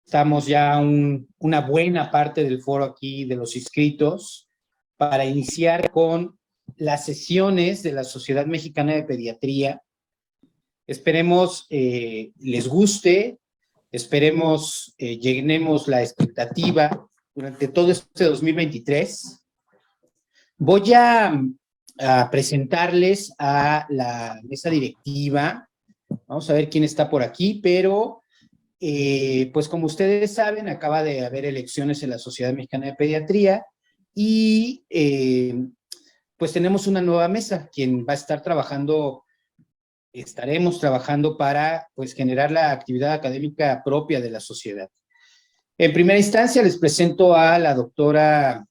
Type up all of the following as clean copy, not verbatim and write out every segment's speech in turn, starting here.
Estamos ya una buena parte del foro aquí de los inscritos para iniciar con las sesiones de la Sociedad Mexicana de Pediatría. Esperemos les guste, esperemos llenemos la expectativa durante todo este 2023. Voy a presentarles a la mesa directiva. Vamos a ver quién está por aquí, pero pues como ustedes saben, acaba de haber elecciones en la Sociedad Mexicana de Pediatría y pues tenemos una nueva mesa, quien va a estar trabajando, estaremos trabajando para pues generar la actividad académica propia de la sociedad. En primera instancia les presento a la doctora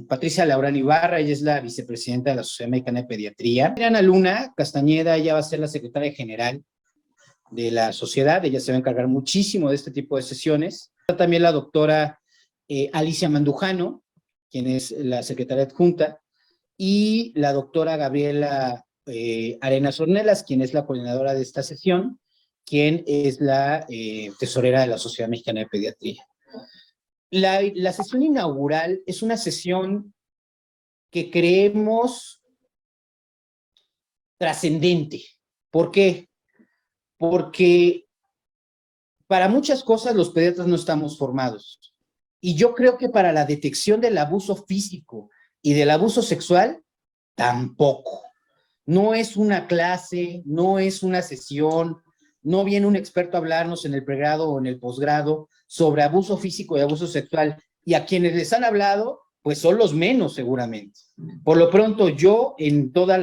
Patricia Laurán Ibarra, ella es la vicepresidenta de la Sociedad Mexicana de Pediatría. Ana Luna Castañeda, ella va a ser la secretaria general de la sociedad, ella se va a encargar muchísimo de este tipo de sesiones. Está también la doctora Alicia Mandujano, quien es la secretaria adjunta, y la doctora Gabriela Arenas Ornelas, quien es la coordinadora de esta sesión, quien es la tesorera de la Sociedad Mexicana de Pediatría. La sesión inaugural es una sesión que creemos trascendente. ¿Por qué? Porque para muchas cosas los pediatras no estamos formados. Y yo creo que para la detección del abuso físico y del abuso sexual, tampoco. No es una clase, no es una sesión, no viene un experto a hablarnos en el pregrado o en el posgrado sobre abuso físico y abuso sexual. Y a quienes les han hablado, pues son los menos seguramente. Por lo pronto yo en toda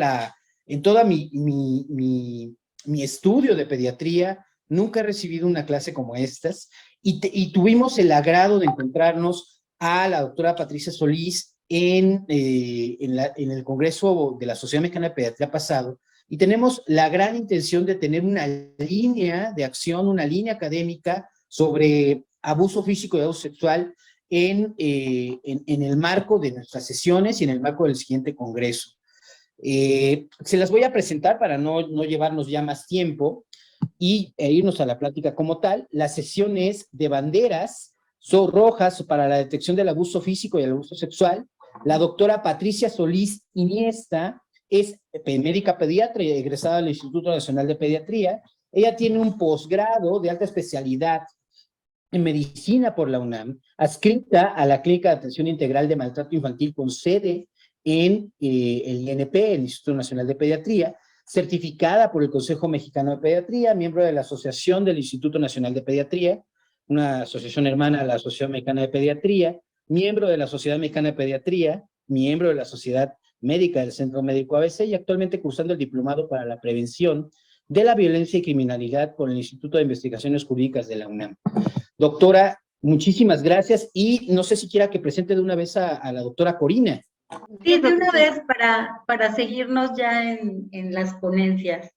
mi estudio de pediatría, nunca he recibido una clase como estas y tuvimos el agrado de encontrarnos a la doctora Patricia Solís en el Congreso de la Sociedad Mexicana de Pediatría pasado, y tenemos la gran intención de tener una línea de acción, una línea académica sobre abuso físico y abuso sexual en el marco de nuestras sesiones y en el marco del siguiente Congreso. Se las voy a presentar para no llevarnos ya más tiempo e irnos a la plática como tal. La sesión es de banderas rojas para la detección del abuso físico y el abuso sexual. La doctora Patricia Solís Iniesta es médica pediatra y egresada del Instituto Nacional de Pediatría. Ella tiene un posgrado de alta especialidad en medicina por la UNAM, adscrita a la Clínica de Atención Integral de Maltrato Infantil con sede en el INP, el Instituto Nacional de Pediatría, certificada por el Consejo Mexicano de Pediatría, miembro de la Asociación del Instituto Nacional de Pediatría, una asociación hermana a la Asociación Mexicana de Pediatría, miembro de la Sociedad Mexicana de Pediatría, miembro de la Sociedad Médica del Centro Médico ABC y actualmente cursando el diplomado para la prevención de la violencia y criminalidad por el Instituto de Investigaciones Jurídicas de la UNAM. Doctora, muchísimas gracias y no sé si quiera que presente de una vez a la doctora Corina. Sí, de una vez para seguirnos ya en las ponencias.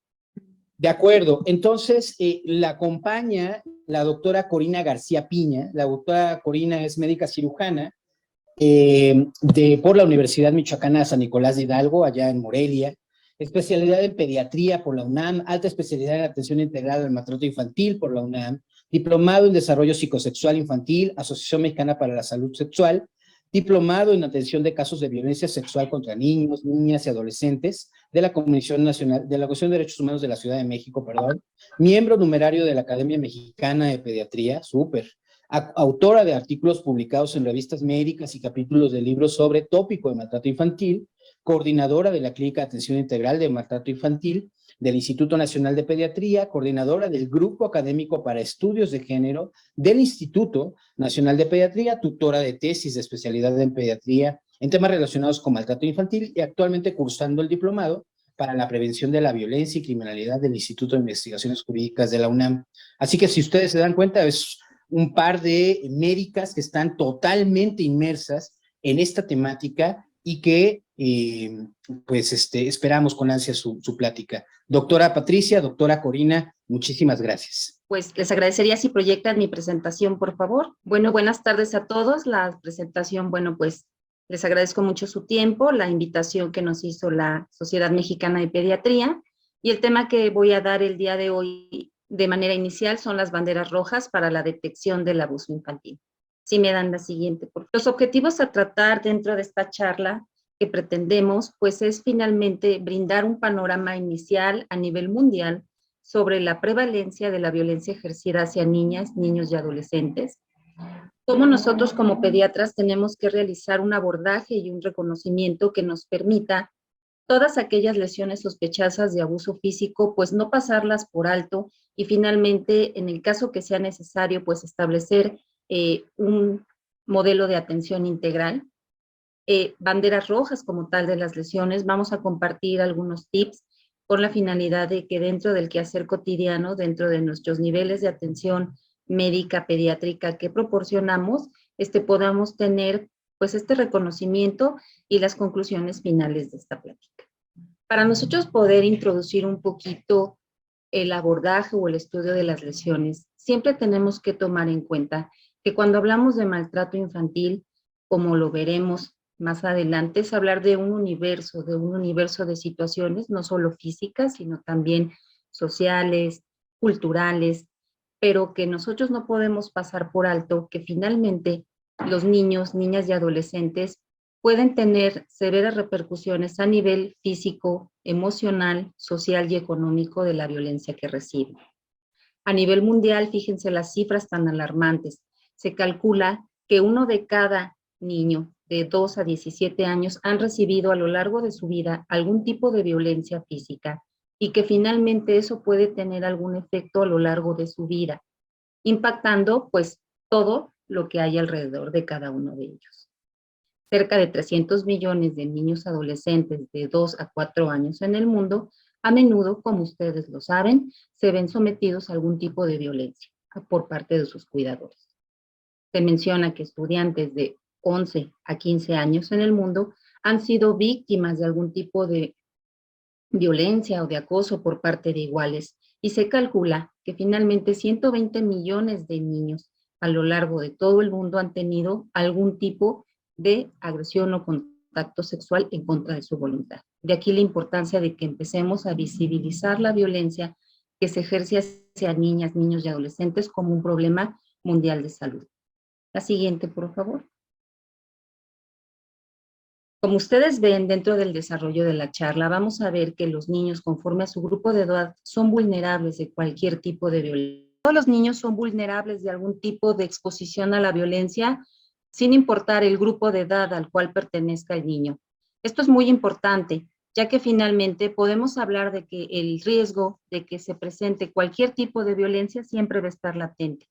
De acuerdo, entonces la acompaña la doctora Corina García Piña. La doctora Corina es médica cirujana por la Universidad Michoacana San Nicolás de Hidalgo, allá en Morelia, especialidad en pediatría por la UNAM, alta especialidad en atención integral al maltrato infantil por la UNAM, diplomado en desarrollo psicosexual infantil, Asociación Mexicana para la Salud Sexual, diplomado en atención de casos de violencia sexual contra niños, niñas y adolescentes de la Comisión Nacional, de la Comisión de Derechos Humanos de la Ciudad de México, miembro numerario de la Academia Mexicana de Pediatría, autora de artículos publicados en revistas médicas y capítulos de libros sobre tópico de maltrato infantil, coordinadora de la Clínica de Atención Integral de Maltrato Infantil del Instituto Nacional de Pediatría, coordinadora del Grupo Académico para Estudios de Género del Instituto Nacional de Pediatría, tutora de tesis de especialidad en pediatría en temas relacionados con maltrato infantil y actualmente cursando el diplomado para la prevención de la violencia y criminalidad del Instituto de Investigaciones Jurídicas de la UNAM. Así que si ustedes se dan cuenta, es un par de médicas que están totalmente inmersas en esta temática y que esperamos con ansia su plática. Doctora Patricia, doctora Corina, muchísimas gracias. Pues les agradecería si proyectan mi presentación, por favor. Bueno, buenas tardes a todos. La presentación, bueno, pues les agradezco mucho su tiempo, la invitación que nos hizo la Sociedad Mexicana de Pediatría y el tema que voy a dar el día de hoy de manera inicial son las banderas rojas para la detección del abuso infantil. Si me dan la siguiente, por favor. Los objetivos a tratar dentro de esta charla que pretendemos, pues es finalmente brindar un panorama inicial a nivel mundial sobre la prevalencia de la violencia ejercida hacia niñas, niños y adolescentes. Cómo nosotros como pediatras tenemos que realizar un abordaje y un reconocimiento que nos permita todas aquellas lesiones sospechosas de abuso físico, pues no pasarlas por alto y finalmente, en el caso que sea necesario, pues establecer un modelo de atención integral. Banderas rojas como tal de las lesiones, vamos a compartir algunos tips con la finalidad de que dentro del quehacer cotidiano, dentro de nuestros niveles de atención médica, pediátrica que proporcionamos, podamos tener pues este reconocimiento y las conclusiones finales de esta plática. Para nosotros poder introducir un poquito el abordaje o el estudio de las lesiones, siempre tenemos que tomar en cuenta que cuando hablamos de maltrato infantil, como lo veremos más adelante, es hablar de un universo de situaciones, no solo físicas, sino también sociales, culturales, pero que nosotros no podemos pasar por alto que finalmente los niños, niñas y adolescentes pueden tener severas repercusiones a nivel físico, emocional, social y económico de la violencia que reciben. A nivel mundial, fíjense las cifras tan alarmantes. Se calcula que uno de cada niño de 2 a 17 años han recibido a lo largo de su vida algún tipo de violencia física y que finalmente eso puede tener algún efecto a lo largo de su vida, impactando pues todo lo que hay alrededor de cada uno de ellos. Cerca de 300 millones de niños adolescentes de 2 a 4 años en el mundo, a menudo, como ustedes lo saben, se ven sometidos a algún tipo de violencia por parte de sus cuidadores. Se menciona que estudiantes de 11 a 15 años en el mundo han sido víctimas de algún tipo de violencia o de acoso por parte de iguales y se calcula que finalmente 120 millones de niños a lo largo de todo el mundo han tenido algún tipo de agresión o contacto sexual en contra de su voluntad. De aquí la importancia de que empecemos a visibilizar la violencia que se ejerce hacia niñas, niños y adolescentes como un problema mundial de salud. La siguiente, por favor. Como ustedes ven dentro del desarrollo de la charla, vamos a ver que los niños, conforme a su grupo de edad, son vulnerables de cualquier tipo de violencia. Todos los niños son vulnerables de algún tipo de exposición a la violencia, sin importar el grupo de edad al cual pertenezca el niño. Esto es muy importante, ya que finalmente podemos hablar de que el riesgo de que se presente cualquier tipo de violencia siempre va a estar latente,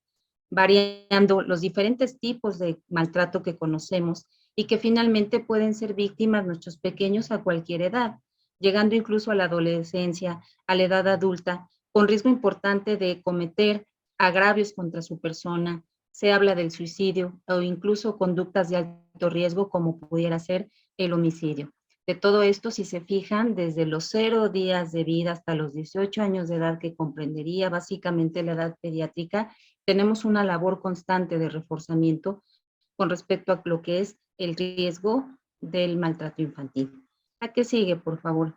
variando los diferentes tipos de maltrato que conocemos y que finalmente pueden ser víctimas nuestros pequeños a cualquier edad, llegando incluso a la adolescencia, a la edad adulta, con riesgo importante de cometer agravios contra su persona. Se habla del suicidio o incluso conductas de alto riesgo como pudiera ser el homicidio. De todo esto, si se fijan, desde los 0 días de vida hasta los 18 años de edad, que comprendería básicamente la edad pediátrica, tenemos una labor constante de reforzamiento con respecto a lo que es el riesgo del maltrato infantil. ¿A qué sigue, por favor?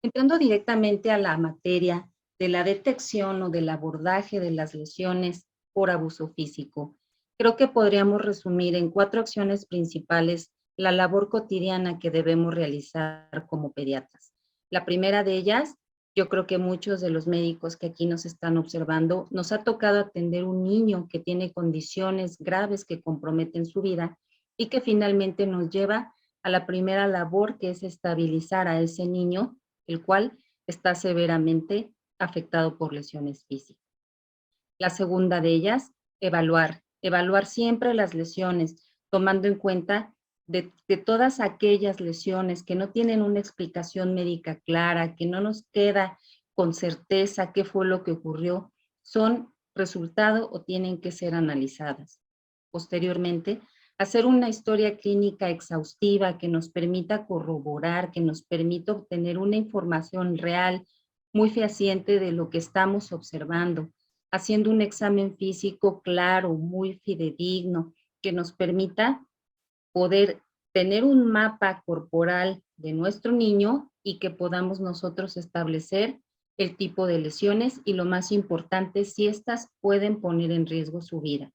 Entrando directamente a la materia de la detección o del abordaje de las lesiones por abuso físico, creo que podríamos resumir en 4 acciones principales la labor cotidiana que debemos realizar como pediatras. La primera de ellas, yo creo que muchos de los médicos que aquí nos están observando, nos ha tocado atender un niño que tiene condiciones graves que comprometen su vida y que finalmente nos lleva a la primera labor, que es estabilizar a ese niño, el cual está severamente afectado por lesiones físicas. La segunda de ellas, evaluar siempre las lesiones, tomando en cuenta de todas aquellas lesiones que no tienen una explicación médica clara, que no nos queda con certeza qué fue lo que ocurrió, son resultado o tienen que ser analizadas. Posteriormente, hacer una historia clínica exhaustiva que nos permita corroborar, que nos permita obtener una información real, muy fehaciente de lo que estamos observando, haciendo un examen físico claro, muy fidedigno, que nos permita poder tener un mapa corporal de nuestro niño y que podamos nosotros establecer el tipo de lesiones y, lo más importante, si éstas pueden poner en riesgo su vida,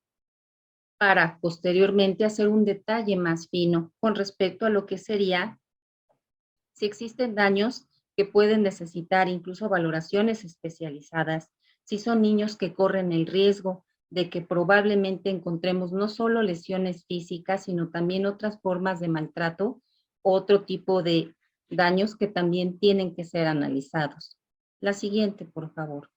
para posteriormente hacer un detalle más fino con respecto a lo que sería si existen daños que pueden necesitar incluso valoraciones especializadas, si son niños que corren el riesgo de que probablemente encontremos no solo lesiones físicas, sino también otras formas de maltrato, otro tipo de daños que también tienen que ser analizados. La siguiente, por favor.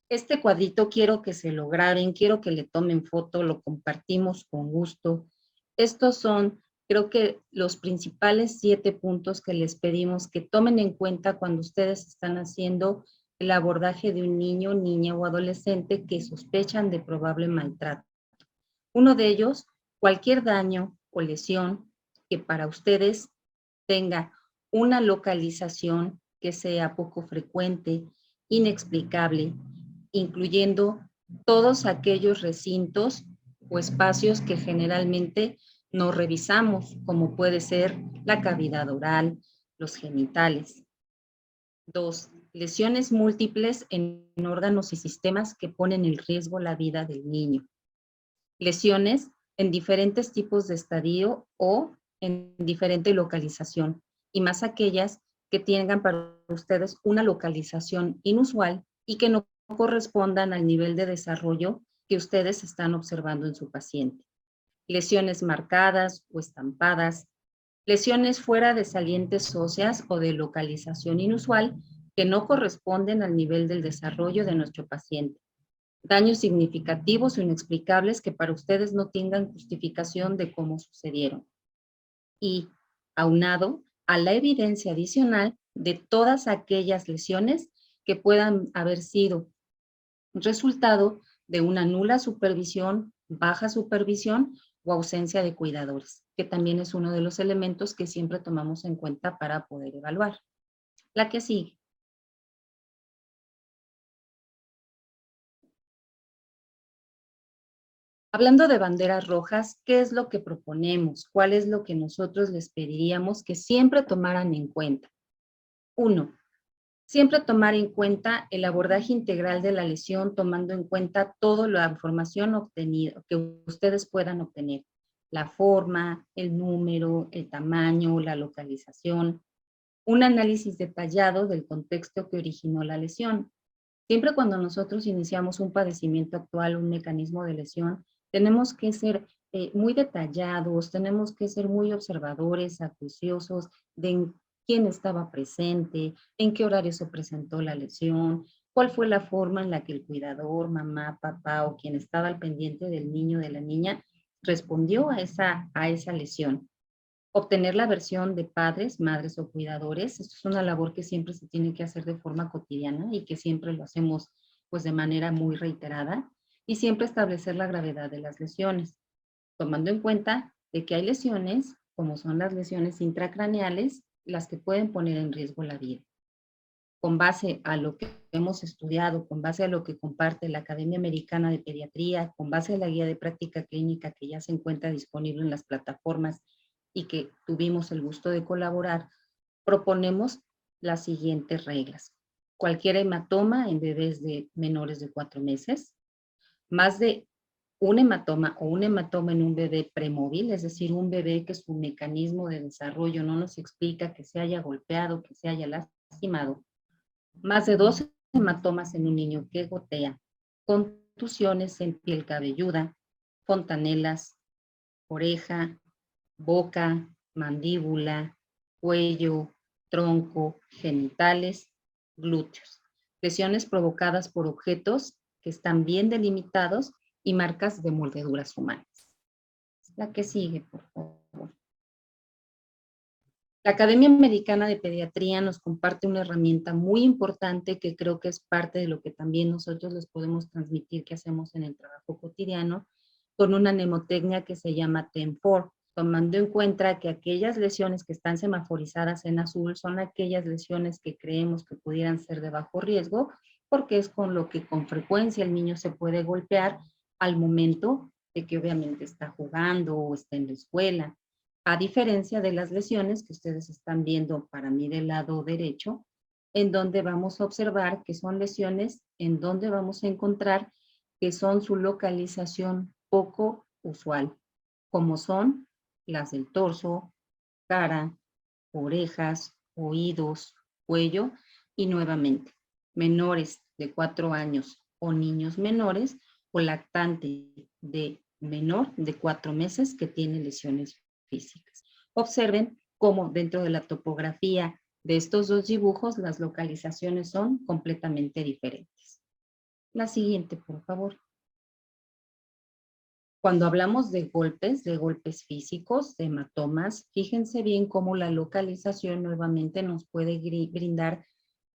Este cuadrito quiero que se lo graben, quiero que le tomen foto, lo compartimos con gusto. Estos son, creo que, los principales 7 puntos que les pedimos que tomen en cuenta cuando ustedes están haciendo el abordaje de un niño, niña o adolescente que sospechan de probable maltrato. Uno de ellos, cualquier daño o lesión que para ustedes tenga una localización que sea poco frecuente, inexplicable, incluyendo todos aquellos recintos o espacios que generalmente no revisamos, como puede ser la cavidad oral, los genitales. 2. Lesiones múltiples en órganos y sistemas que ponen en riesgo la vida del niño. Lesiones en diferentes tipos de estadio o en diferente localización, y más aquellas que tengan para ustedes una localización inusual y que no correspondan al nivel de desarrollo que ustedes están observando en su paciente. Lesiones marcadas o estampadas, lesiones fuera de salientes óseas o de localización inusual que no corresponden al nivel del desarrollo de nuestro paciente. Daños significativos o inexplicables que para ustedes no tengan justificación de cómo sucedieron. Y aunado a la evidencia adicional de todas aquellas lesiones que puedan haber sido resultado de una nula supervisión, baja supervisión o ausencia de cuidadores, que también es uno de los elementos que siempre tomamos en cuenta para poder evaluar. La que sigue. Hablando de banderas rojas, ¿qué es lo que proponemos? ¿Cuál es lo que nosotros les pediríamos que siempre tomaran en cuenta? 1. Siempre tomar en cuenta el abordaje integral de la lesión, tomando en cuenta toda la información obtenida, que ustedes puedan obtener. La forma, el número, el tamaño, la localización. Un análisis detallado del contexto que originó la lesión. Siempre cuando nosotros iniciamos un padecimiento actual, un mecanismo de lesión, tenemos que ser muy detallados, tenemos que ser muy observadores, acuciosos de quién estaba presente, en qué horario se presentó la lesión, cuál fue la forma en la que el cuidador, mamá, papá o quien estaba al pendiente del niño o de la niña respondió a esa lesión. Obtener la versión de padres, madres o cuidadores. Esto es una labor que siempre se tiene que hacer de forma cotidiana y que siempre lo hacemos pues de manera muy reiterada, y siempre establecer la gravedad de las lesiones, tomando en cuenta de que hay lesiones, como son las lesiones intracraneales, las que pueden poner en riesgo la vida. Con base a lo que hemos estudiado, con base a lo que comparte la Academia Americana de Pediatría, con base a la guía de práctica clínica que ya se encuentra disponible en las plataformas y que tuvimos el gusto de colaborar, proponemos las siguientes reglas. Cualquier hematoma en bebés de menores de 4 meses, más de un hematoma o un hematoma en un bebé premóvil, es decir, un bebé que su mecanismo de desarrollo no nos explica que se haya golpeado, que se haya lastimado, más de 2 hematomas en un niño que gotea, contusiones en piel cabelluda, fontanelas, oreja, boca, mandíbula, cuello, tronco, genitales, glúteos. Lesiones provocadas por objetos que están bien delimitados y marcas de mordeduras humanas. La que sigue, por favor. La Academia Americana de Pediatría nos comparte una herramienta muy importante que creo que es parte de lo que también nosotros les podemos transmitir que hacemos en el trabajo cotidiano, con una mnemotecnia que se llama TEM4, tomando en cuenta que aquellas lesiones que están semaforizadas en azul son aquellas lesiones que creemos que pudieran ser de bajo riesgo, porque es con lo que con frecuencia el niño se puede golpear al momento de que obviamente está jugando o está en la escuela. a diferencia de las lesiones que ustedes están viendo para mí del lado derecho, en donde vamos a observar que son lesiones en donde vamos a encontrar que son su localización poco usual, como son las del torso, cara, orejas, oídos, cuello y nuevamente menores de 4 años o niños menores o lactante de menor de 4 meses que tiene lesiones físicas. Observen cómo dentro de la topografía de estos dos dibujos las localizaciones son completamente diferentes. La siguiente, por favor. Cuando hablamos de golpes físicos, de hematomas, fíjense bien cómo la localización nuevamente nos puede brindar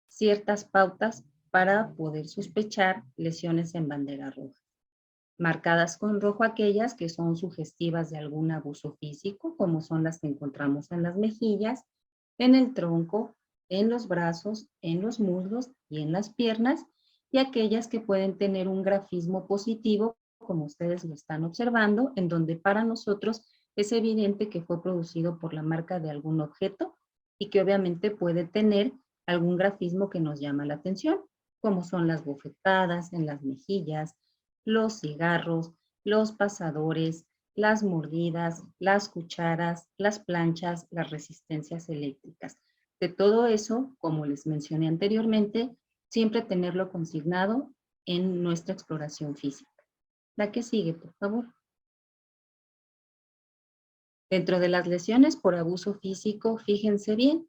ciertas pautas para poder sospechar lesiones en bandera roja. Marcadas con rojo aquellas que son sugestivas de algún abuso físico, como son las que encontramos en las mejillas, en el tronco, en los brazos, en los muslos y en las piernas, y aquellas que pueden tener un grafismo positivo, como ustedes lo están observando, en donde para nosotros es evidente que fue producido por la marca de algún objeto y que obviamente puede tener algún grafismo que nos llama la atención, como son las bofetadas en las mejillas, los cigarros, los pasadores, las mordidas, las cucharas, las planchas, las resistencias eléctricas. De todo eso, como les mencioné anteriormente, siempre tenerlo consignado en nuestra exploración física. La que sigue, por favor. Dentro de las lesiones por abuso físico, fíjense bien,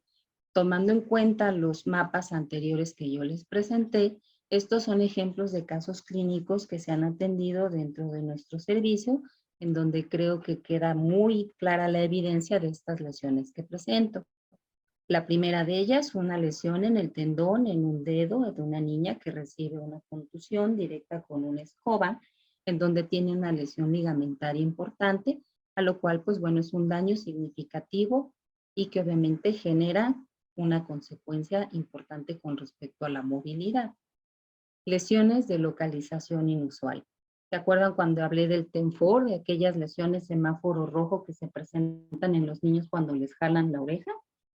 tomando en cuenta los mapas anteriores que yo les presenté, estos son ejemplos de casos clínicos que se han atendido dentro de nuestro servicio, en donde creo que queda muy clara la evidencia de estas lesiones que presento. La primera de ellas, una lesión en el tendón, en un dedo de una niña que recibe una contusión directa con una escoba, en donde tiene una lesión ligamentaria importante, a lo cual, pues bueno, es un daño significativo y que obviamente genera una consecuencia importante con respecto a la movilidad. Lesiones de localización inusual. ¿Se acuerdan cuando hablé del TENFOR, de aquellas lesiones semáforo rojo que se presentan en los niños cuando les jalan la oreja?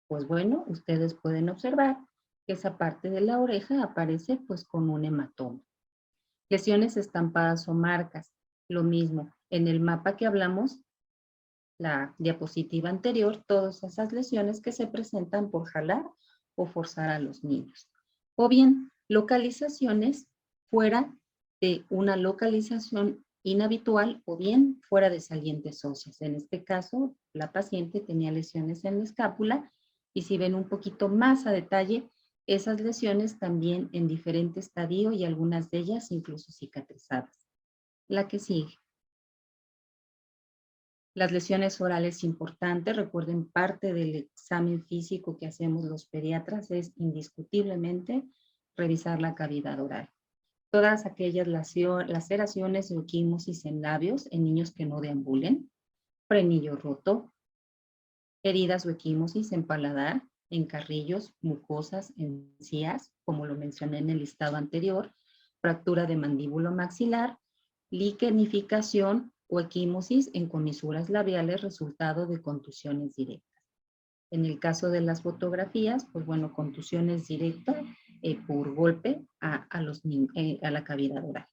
Pues bueno, ustedes pueden observar que esa parte de la oreja aparece pues con un hematoma. Lesiones estampadas o marcas. Lo mismo, en el mapa que hablamos, la diapositiva anterior, todas esas lesiones que se presentan por jalar o forzar a los niños. O bien, localizaciones fuera de una localización inhabitual o bien fuera de salientes óseas. En este caso, la paciente tenía lesiones en la escápula y si ven un poquito más a detalle, esas lesiones también en diferente estadio y algunas de ellas incluso cicatrizadas. La que sigue. Las lesiones orales importantes, recuerden, parte del examen físico que hacemos los pediatras es indiscutiblemente revisar la cavidad oral. Todas aquellas laceraciones o equimosis en labios en niños que no deambulen, frenillo roto, heridas o equimosis en paladar, en carrillos, mucosas, encías, como lo mencioné en el listado anterior, fractura de mandíbula maxilar, liquenificación o equimosis en comisuras labiales resultado de contusiones directas. En el caso de las fotografías, pues bueno, contusiones directas por golpe a la cavidad oral.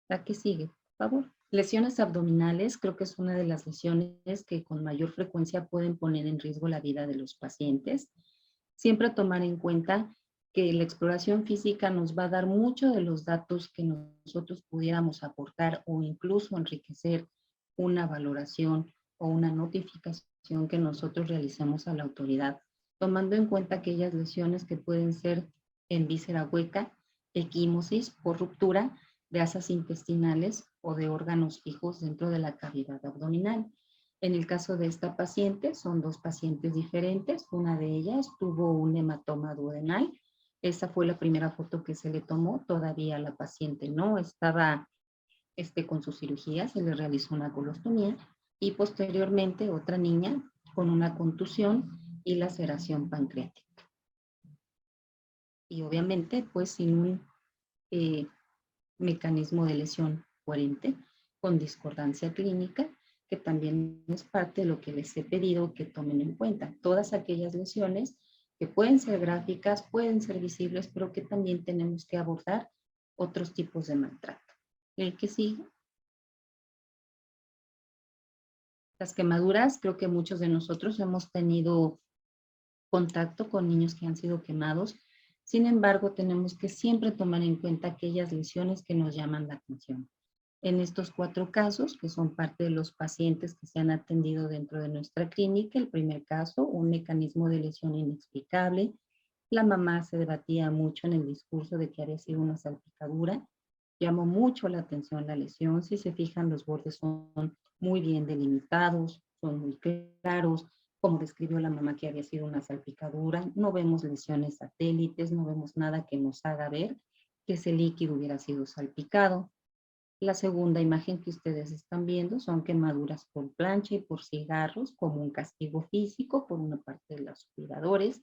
La que sigue, por favor. Lesiones abdominales, creo que es una de las lesiones que con mayor frecuencia pueden poner en riesgo la vida de los pacientes. Siempre tomar en cuenta que la exploración física nos va a dar mucho de los datos que nosotros pudiéramos aportar o incluso enriquecer una valoración o una notificación que nosotros realicemos a la autoridad, tomando en cuenta aquellas lesiones que pueden ser en víscera hueca, equimosis por ruptura de asas intestinales o de órganos fijos dentro de la cavidad abdominal. En el caso de esta paciente, son dos pacientes diferentes. Una de ellas tuvo un hematoma duodenal. Esa fue la primera foto que se le tomó. Todavía la paciente no estaba con su cirugía, se le realizó una colostomía. Y posteriormente otra niña con una contusión y laceración pancreática. Y obviamente, pues sin un mecanismo de lesión coherente, con discordancia clínica que también es parte de lo que les he pedido que tomen en cuenta. Todas aquellas lesiones que pueden ser gráficas, pueden ser visibles, pero que también tenemos que abordar otros tipos de maltrato. El que sigue. Las quemaduras, creo que muchos de nosotros hemos tenido contacto con niños que han sido quemados. Sin embargo, tenemos que siempre tomar en cuenta aquellas lesiones que nos llaman la atención. En estos 4 casos, que son parte de los pacientes que se han atendido dentro de nuestra clínica, el primer caso, un mecanismo de lesión inexplicable. La mamá se debatía mucho en el discurso de que había sido una salpicadura. Llamó mucho la atención la lesión. Si se fijan, los bordes son muy bien delimitados, son muy claros, como describió la mamá que había sido una salpicadura. No vemos lesiones satélites, no vemos nada que nos haga ver que ese líquido hubiera sido salpicado. La segunda imagen que ustedes están viendo son quemaduras por plancha y por cigarros como un castigo físico por una parte de los cuidadores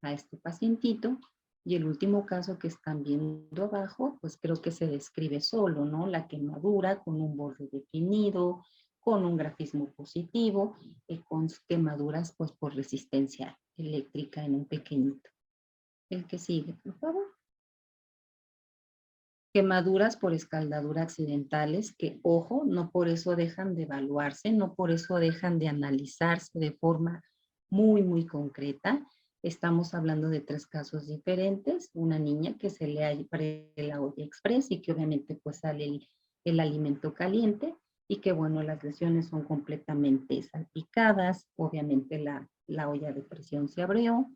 a este pacientito. Y el último caso que están viendo abajo, pues creo que se describe solo, ¿no? La quemadura con un borde definido, con un grafismo positivo, con quemaduras pues por resistencia eléctrica en un pequeñito. El que sigue, por favor. Quemaduras por escaldadura accidentales que, ojo, no por eso dejan de evaluarse, no por eso dejan de analizarse de forma muy concreta. Estamos hablando de 3 casos diferentes. Una niña que se le abre la olla express y que obviamente pues sale el alimento caliente y que bueno, las lesiones son completamente salpicadas. Obviamente la olla de presión se abrió.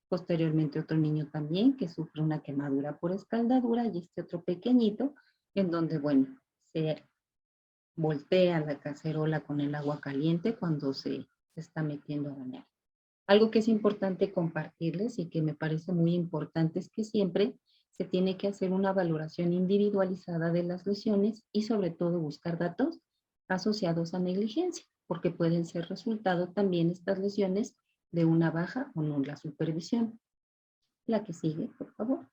Posteriormente otro niño también que sufre una quemadura por escaldadura y este otro pequeñito en donde, bueno, se voltea la cacerola con el agua caliente cuando se está metiendo a bañar. Algo que es importante compartirles y que me parece muy importante es que siempre se tiene que hacer una valoración individualizada de las lesiones y sobre todo buscar datos asociados a negligencia, porque pueden ser resultado también estas lesiones de una baja o nula supervisión. La que sigue, por favor.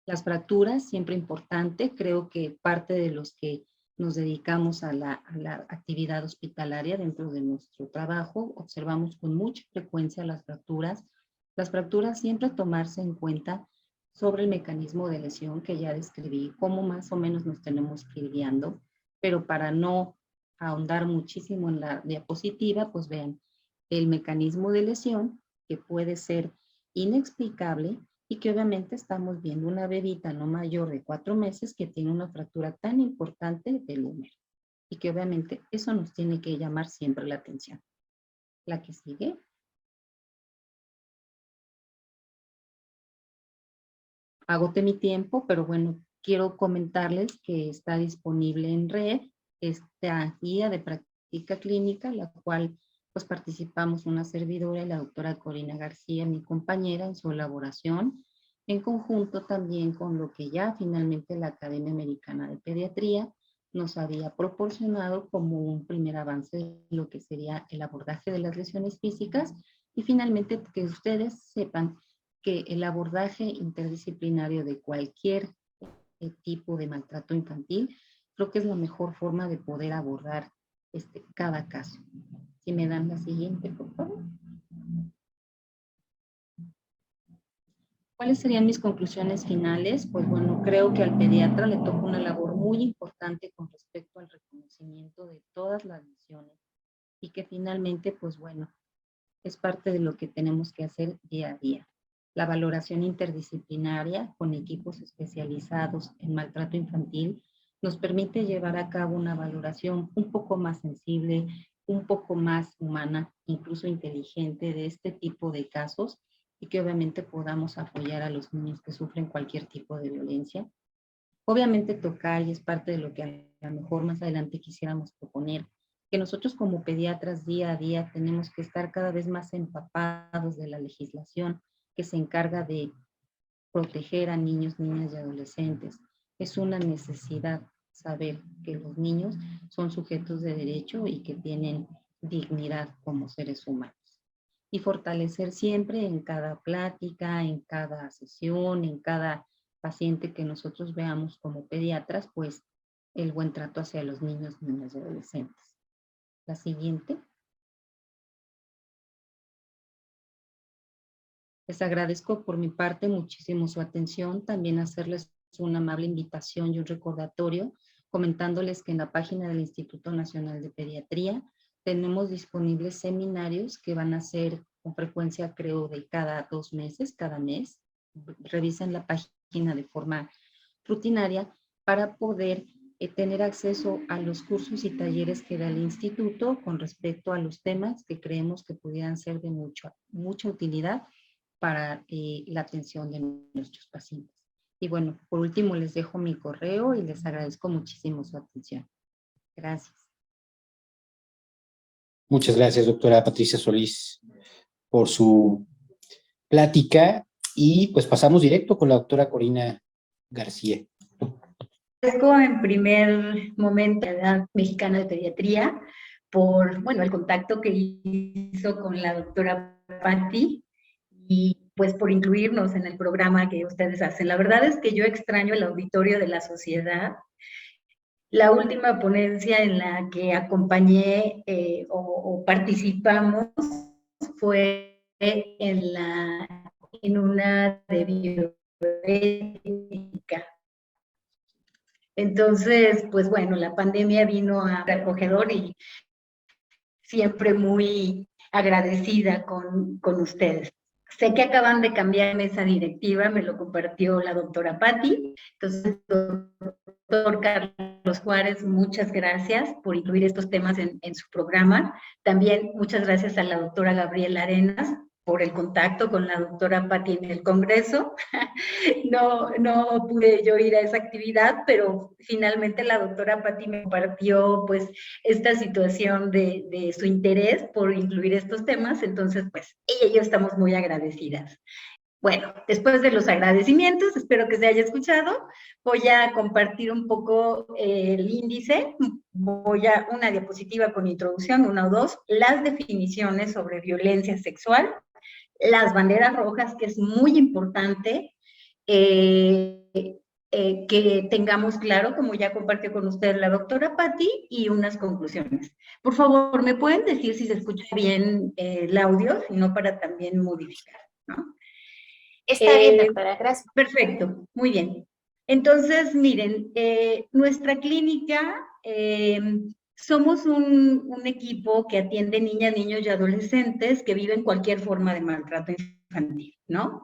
Las fracturas, siempre importante. Creo que parte de los que nos dedicamos a la actividad hospitalaria dentro de nuestro trabajo, observamos con mucha frecuencia las fracturas. Las fracturas siempre tomarse en cuenta sobre el mecanismo de lesión que ya describí, cómo más o menos nos tenemos que ir guiando, pero para no ahondar muchísimo en la diapositiva, pues vean, el mecanismo de lesión que puede ser inexplicable y que obviamente estamos viendo una bebita no mayor de 4 meses que tiene una fractura tan importante del húmero y que obviamente eso nos tiene que llamar siempre la atención. La que sigue. Agoté mi tiempo, pero bueno, quiero comentarles que está disponible en red esta guía de práctica clínica, la cual pues participamos una servidora y la doctora Corina García, mi compañera, en su elaboración, en conjunto también con lo que ya finalmente la Academia Americana de Pediatría nos había proporcionado como un primer avance de lo que sería el abordaje de las lesiones físicas y finalmente que ustedes sepan que el abordaje interdisciplinario de cualquier tipo de maltrato infantil creo que es la mejor forma de poder abordar cada caso. Si me dan la siguiente, por favor. ¿Cuáles serían mis conclusiones finales? Pues bueno, creo que al pediatra le toca una labor muy importante con respecto al reconocimiento de todas las lesiones y que finalmente, pues bueno, es parte de lo que tenemos que hacer día a día. La valoración interdisciplinaria con equipos especializados en maltrato infantil nos permite llevar a cabo una valoración un poco más sensible, un poco más humana, incluso inteligente de este tipo de casos y que obviamente podamos apoyar a los niños que sufren cualquier tipo de violencia. Obviamente tocar, y es parte de lo que a lo mejor más adelante quisiéramos proponer, que nosotros como pediatras día a día tenemos que estar cada vez más empapados de la legislación que se encarga de proteger a niños, niñas y adolescentes. Es una necesidad saber que los niños son sujetos de derecho y que tienen dignidad como seres humanos. Y fortalecer siempre en cada plática, en cada sesión, en cada paciente que nosotros veamos como pediatras, pues el buen trato hacia los niños, niñas y adolescentes. La siguiente. Les agradezco por mi parte muchísimo su atención, también hacerles una amable invitación y un recordatorio, comentándoles que en la página del Instituto Nacional de Pediatría tenemos disponibles seminarios que van a ser con frecuencia, creo, de cada 2 meses, cada mes. Revisen la página de forma rutinaria para poder tener acceso a los cursos y talleres que da el instituto con respecto a los temas que creemos que pudieran ser de mucha utilidad para la atención de nuestros pacientes. Y bueno, por último les dejo mi correo y les agradezco muchísimo su atención. Gracias. Muchas gracias, doctora Patricia Solís, por su plática, y pues pasamos directo con la doctora Corina García. Agradezco en primer momento a la Sociedad Mexicana de Pediatría por, bueno, el contacto que hizo con la doctora Patti y pues por incluirnos en el programa que ustedes hacen. La verdad es que yo extraño el auditorio de la sociedad. La última ponencia en la que acompañé o participamos fue en una de bioética. Entonces, pues bueno, la pandemia vino a acogedor y siempre muy agradecida con ustedes. Sé que acaban de cambiar mesa directiva, me lo compartió la doctora Patti. Entonces, doctor Carlos Juárez, muchas gracias por incluir estos temas en su programa. También muchas gracias a la doctora Gabriela Arenas por el contacto con la doctora Patti en el Congreso. No pude yo ir a esa actividad, pero finalmente la doctora Patti me compartió pues esta situación de su interés por incluir estos temas, entonces pues ella y yo estamos muy agradecidas. Bueno, después de los agradecimientos, espero que se haya escuchado, voy a compartir un poco el índice, voy a una diapositiva con introducción, 1 o 2, las definiciones sobre violencia sexual, las banderas rojas, que es muy importante que tengamos claro, como ya compartió con usted la doctora Patti, y unas conclusiones. Por favor, ¿me pueden decir si se escucha bien el audio, si no para también modificar, ¿no? Está bien, doctora, gracias. Perfecto, muy bien. Entonces, miren, nuestra clínica, somos un equipo que atiende niñas, niños y adolescentes que viven cualquier forma de maltrato infantil, ¿no?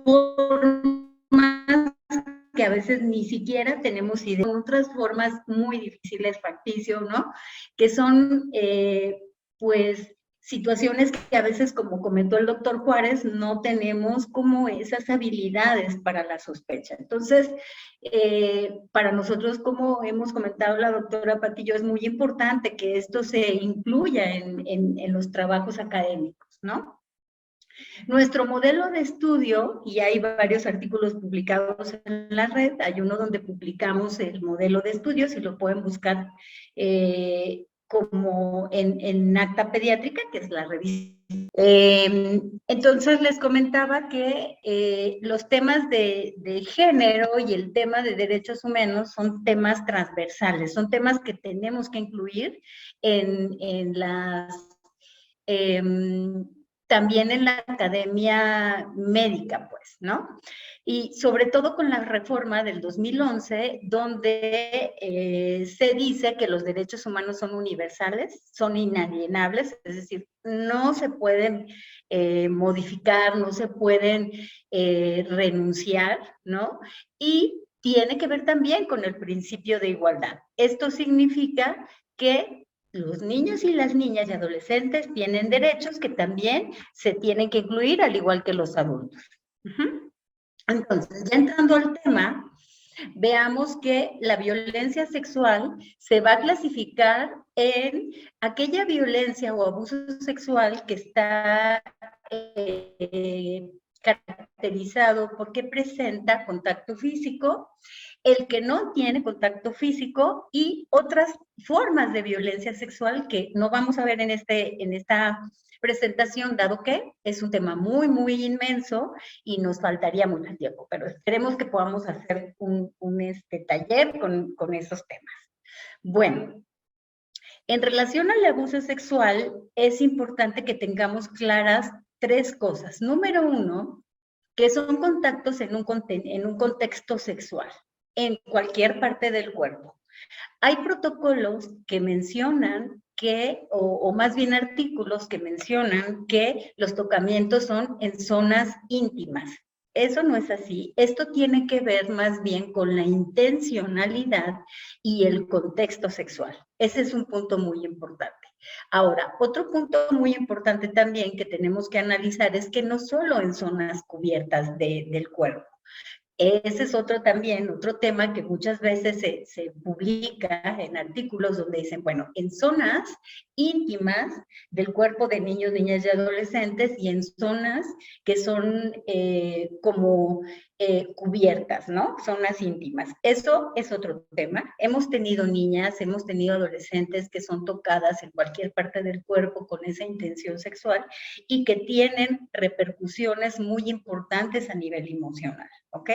Formas que a veces ni siquiera tenemos idea, otras formas muy difíciles, facticio, ¿no? Que son, pues, situaciones que a veces, como comentó el doctor Juárez, no tenemos como esas habilidades para la sospecha. Entonces, para nosotros, como hemos comentado la doctora Patillo, es muy importante que esto se incluya en los trabajos académicos, ¿no? Nuestro modelo de estudio, y hay varios artículos publicados en la red, hay uno donde publicamos el modelo de estudio, si lo pueden buscar como en Acta Pediátrica, que es la revista. Entonces les comentaba que los temas de género y el tema de derechos humanos son temas transversales, son temas que tenemos que incluir en las... también en la academia médica, pues, ¿no? Y sobre todo con la reforma del 2011, donde se dice que los derechos humanos son universales, son inalienables, es decir, no se pueden modificar, no se pueden renunciar, ¿no? Y tiene que ver también con el principio de igualdad. Esto significa que los niños y las niñas y adolescentes tienen derechos que también se tienen que incluir, al igual que los adultos. Entonces, ya entrando al tema, veamos que la violencia sexual se va a clasificar en aquella violencia o abuso sexual que está caracterizado porque presenta contacto físico, el que no tiene contacto físico y otras formas de violencia sexual que no vamos a ver en esta presentación, dado que es un tema muy, muy inmenso y nos faltaría mucho tiempo, pero esperemos que podamos hacer un taller con esos temas. Bueno, en relación al abuso sexual, es importante que tengamos claras 3 cosas. Número 1, que son contactos en un contexto sexual, en cualquier parte del cuerpo. Hay protocolos que mencionan que, o más bien artículos que mencionan que los tocamientos son en zonas íntimas. Eso no es así. Esto tiene que ver más bien con la intencionalidad y el contexto sexual. Ese es un punto muy importante. Ahora, otro punto muy importante también que tenemos que analizar es que no solo en zonas cubiertas del cuerpo. Ese es otro tema que muchas veces se publica en artículos donde dicen, bueno, en zonas íntimas del cuerpo de niños, niñas y adolescentes y en zonas que son cubiertas, ¿no? Zonas íntimas. Eso es otro tema. Hemos tenido niñas, hemos tenido adolescentes que son tocadas en cualquier parte del cuerpo con esa intención sexual y que tienen repercusiones muy importantes a nivel emocional, ¿ok?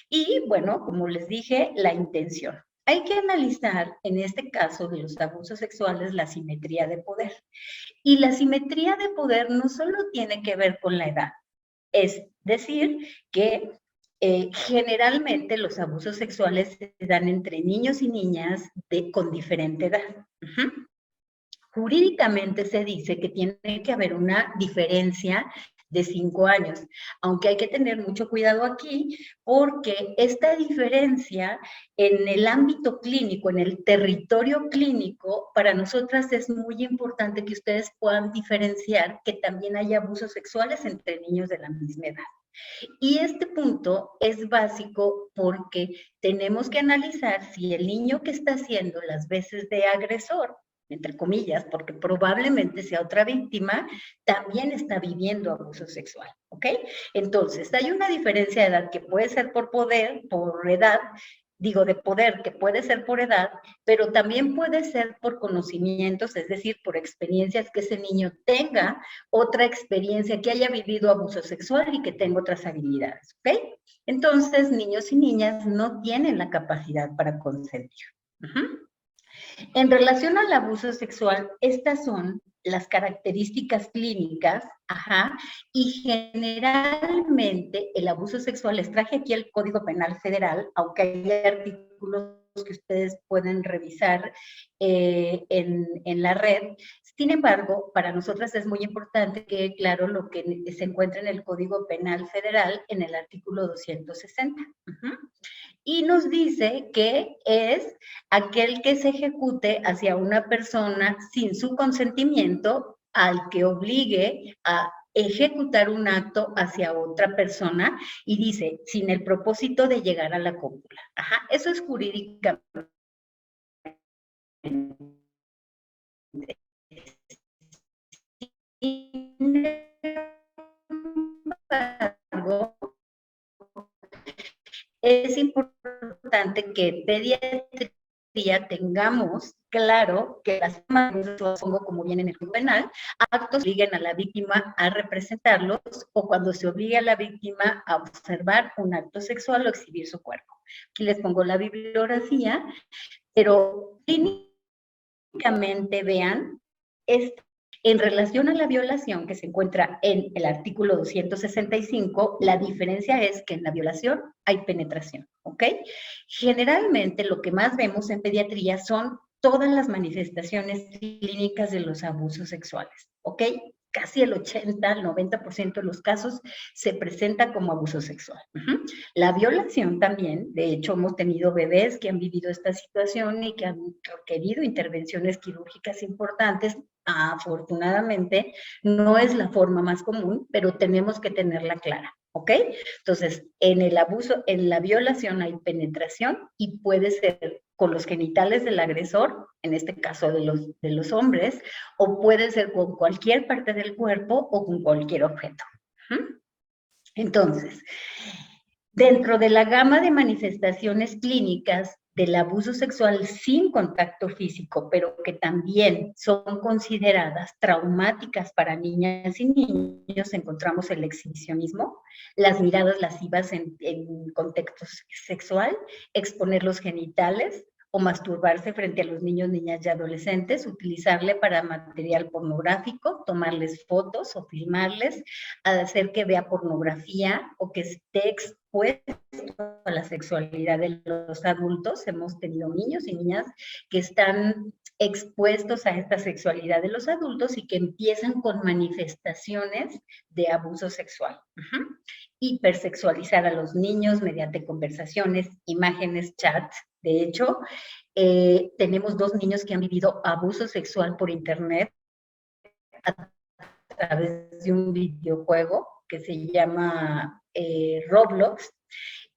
Y bueno, como les dije, la intención. Hay que analizar, en este caso de los abusos sexuales, la simetría de poder. Y la simetría de poder no solo tiene que ver con la edad, es decir, que generalmente los abusos sexuales se dan entre niños y niñas con diferente edad. Jurídicamente se dice que tiene que haber una diferencia de 5 años, aunque hay que tener mucho cuidado aquí porque esta diferencia en el ámbito clínico, en el territorio clínico, para nosotras es muy importante que ustedes puedan diferenciar que también hay abusos sexuales entre niños de la misma edad. Y este punto es básico porque tenemos que analizar si el niño que está haciendo las veces de agresor, entre comillas, porque probablemente sea otra víctima, también está viviendo abuso sexual, ¿ok? Entonces, hay una diferencia de edad que puede ser por poder, por edad, digo de poder, que puede ser por edad, pero también puede ser por conocimientos, es decir, por experiencias que ese niño tenga, otra experiencia que haya vivido abuso sexual y que tenga otras habilidades, ¿ok? Entonces, niños y niñas no tienen la capacidad para consentir. En relación al abuso sexual, estas son las características clínicas, y generalmente el abuso sexual, les traje aquí el Código Penal Federal, aunque hay artículos que ustedes pueden revisar en la red. Sin embargo, para nosotras es muy importante que, claro, lo que se encuentra en el Código Penal Federal en el artículo 260. Y nos dice que es aquel que se ejecute hacia una persona sin su consentimiento al que obligue a ejecutar un acto hacia otra persona y dice, sin el propósito de llegar a la cópula. Eso es jurídicamente. Sin embargo, es importante que en pediatría tengamos claro que las pongo como viene en el Código Penal, actos obliguen a la víctima a representarlos o cuando se obliga a la víctima a observar un acto sexual o exhibir su cuerpo. Aquí les pongo la bibliografía, pero clínicamente vean en relación a la violación que se encuentra en el artículo 265, la diferencia es que en la violación hay penetración, ¿ok? Generalmente lo que más vemos en pediatría son todas las manifestaciones clínicas de los abusos sexuales, ¿ok? Casi el 80, el 90% de los casos se presenta como abuso sexual. La violación también, de hecho hemos tenido bebés que han vivido esta situación y que han requerido intervenciones quirúrgicas importantes. Afortunadamente no es la forma más común, pero tenemos que tenerla clara, ¿ok? Entonces, en el abuso, en la violación hay penetración y puede ser con los genitales del agresor, en este caso de los hombres, o puede ser con cualquier parte del cuerpo o con cualquier objeto. Entonces, dentro de la gama de manifestaciones clínicas del abuso sexual sin contacto físico, pero que también son consideradas traumáticas para niñas y niños, encontramos el exhibicionismo, las miradas lascivas en contexto sexual, exponer los genitales, o masturbarse frente a los niños, niñas y adolescentes, utilizarle para material pornográfico, tomarles fotos o filmarles, hacer que vea pornografía o que esté expuesto a la sexualidad de los adultos. Hemos tenido niños y niñas que están expuestos a esta sexualidad de los adultos y que empiezan con manifestaciones de abuso sexual. Hipersexualizar a los niños mediante conversaciones, imágenes, chats. De hecho, tenemos 2 niños que han vivido abuso sexual por internet a través de un videojuego que se llama Roblox,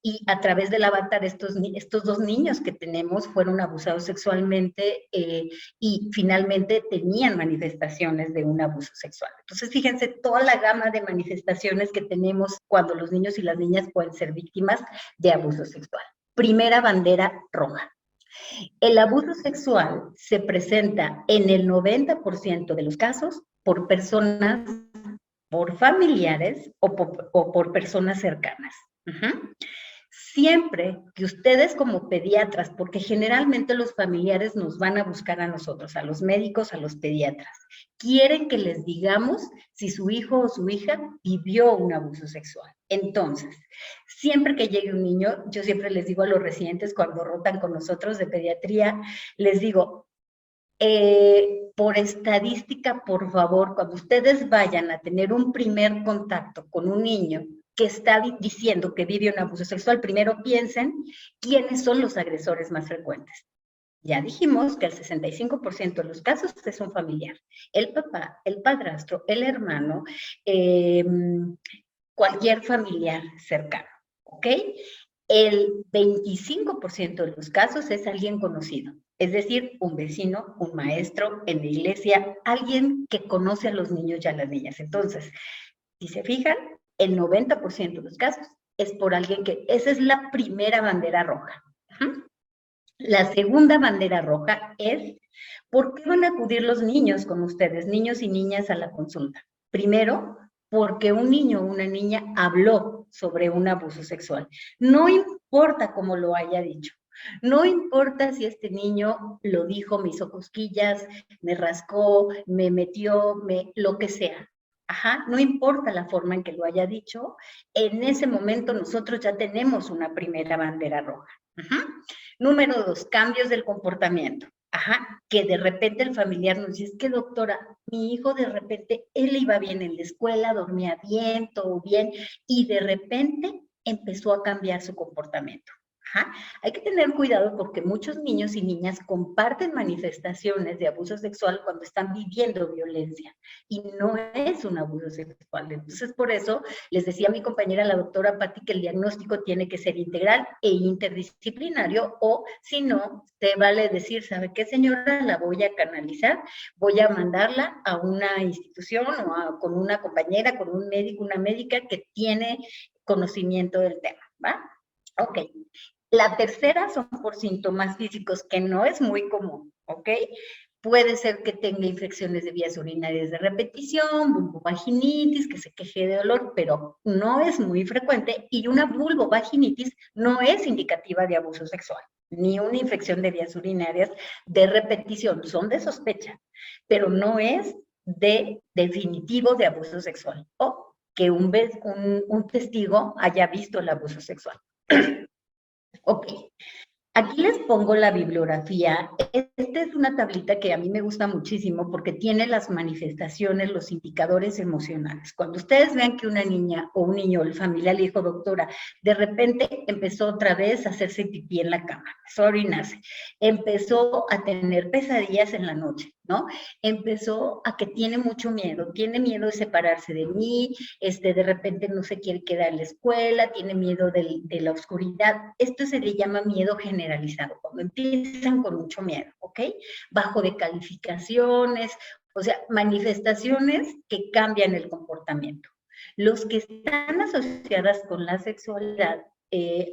y a través del avatar de estos 2 niños que tenemos fueron abusados sexualmente y finalmente tenían manifestaciones de un abuso sexual. Entonces, fíjense toda la gama de manifestaciones que tenemos cuando los niños y las niñas pueden ser víctimas de abuso sexual. Primera bandera roja. El abuso sexual se presenta en el 90% de los casos por personas, por familiares o por personas cercanas. Siempre que ustedes como pediatras, porque generalmente los familiares nos van a buscar a nosotros, a los médicos, a los pediatras, quieren que les digamos si su hijo o su hija vivió un abuso sexual. Entonces, siempre que llegue un niño, yo siempre les digo a los residentes cuando rotan con nosotros de pediatría, les digo, por estadística, por favor, cuando ustedes vayan a tener un primer contacto con un niño que está diciendo que vive un abuso sexual, primero piensen quiénes son los agresores más frecuentes. Ya dijimos que el 65% de los casos es un familiar. El papá, el padrastro, el hermano, cualquier familiar cercano, ¿ok? El 25% de los casos es alguien conocido. Es decir, un vecino, un maestro en la iglesia, alguien que conoce a los niños y a las niñas. Entonces, si se fijan, el 90% de los casos es por alguien que... Esa es la primera bandera roja. La segunda bandera roja es ¿por qué van a acudir los niños con ustedes, niños y niñas, a la consulta? Primero, porque un niño o una niña habló sobre un abuso sexual. No importa cómo lo haya dicho. No importa si este niño lo dijo, me hizo cosquillas, me rascó, me metió, lo que sea. No importa la forma en que lo haya dicho, en ese momento nosotros ya tenemos una primera bandera roja. Número 2, cambios del comportamiento. Que de repente el familiar nos dice, es que doctora, mi hijo de repente, él iba bien en la escuela, dormía bien, todo bien, y de repente empezó a cambiar su comportamiento. Hay que tener cuidado porque muchos niños y niñas comparten manifestaciones de abuso sexual cuando están viviendo violencia y no es un abuso sexual. Entonces, por eso les decía a mi compañera, la doctora Patti, que el diagnóstico tiene que ser integral e interdisciplinario, o si no, te vale decir, ¿sabe qué, señora? La voy a canalizar, voy a mandarla a una institución o con una compañera, con un médico, una médica que tiene conocimiento del tema, ¿va? Ok. La tercera son por síntomas físicos, que no es muy común, ¿ok? Puede ser que tenga infecciones de vías urinarias de repetición, vulvovaginitis, que se queje de dolor, pero no es muy frecuente, y una vulvovaginitis no es indicativa de abuso sexual, ni una infección de vías urinarias de repetición, son de sospecha, pero no es de definitivo de abuso sexual, o que un testigo haya visto el abuso sexual. Ok, aquí les pongo la bibliografía. Esta es una tablita que a mí me gusta muchísimo porque tiene las manifestaciones, los indicadores emocionales. Cuando ustedes vean que una niña o un niño, el familiar le dijo, doctora, de repente empezó otra vez a hacerse pipí en la cama, empezó a orinarse, empezó a tener pesadillas en la noche, ¿no? Empezó a que tiene mucho miedo, tiene miedo de separarse de mí, de repente no se quiere quedar en la escuela, tiene miedo de la oscuridad. Esto se le llama miedo generalizado, cuando empiezan con mucho miedo, ¿ok? Bajo de calificaciones, o sea, manifestaciones que cambian el comportamiento. Los que están asociadas con la sexualidad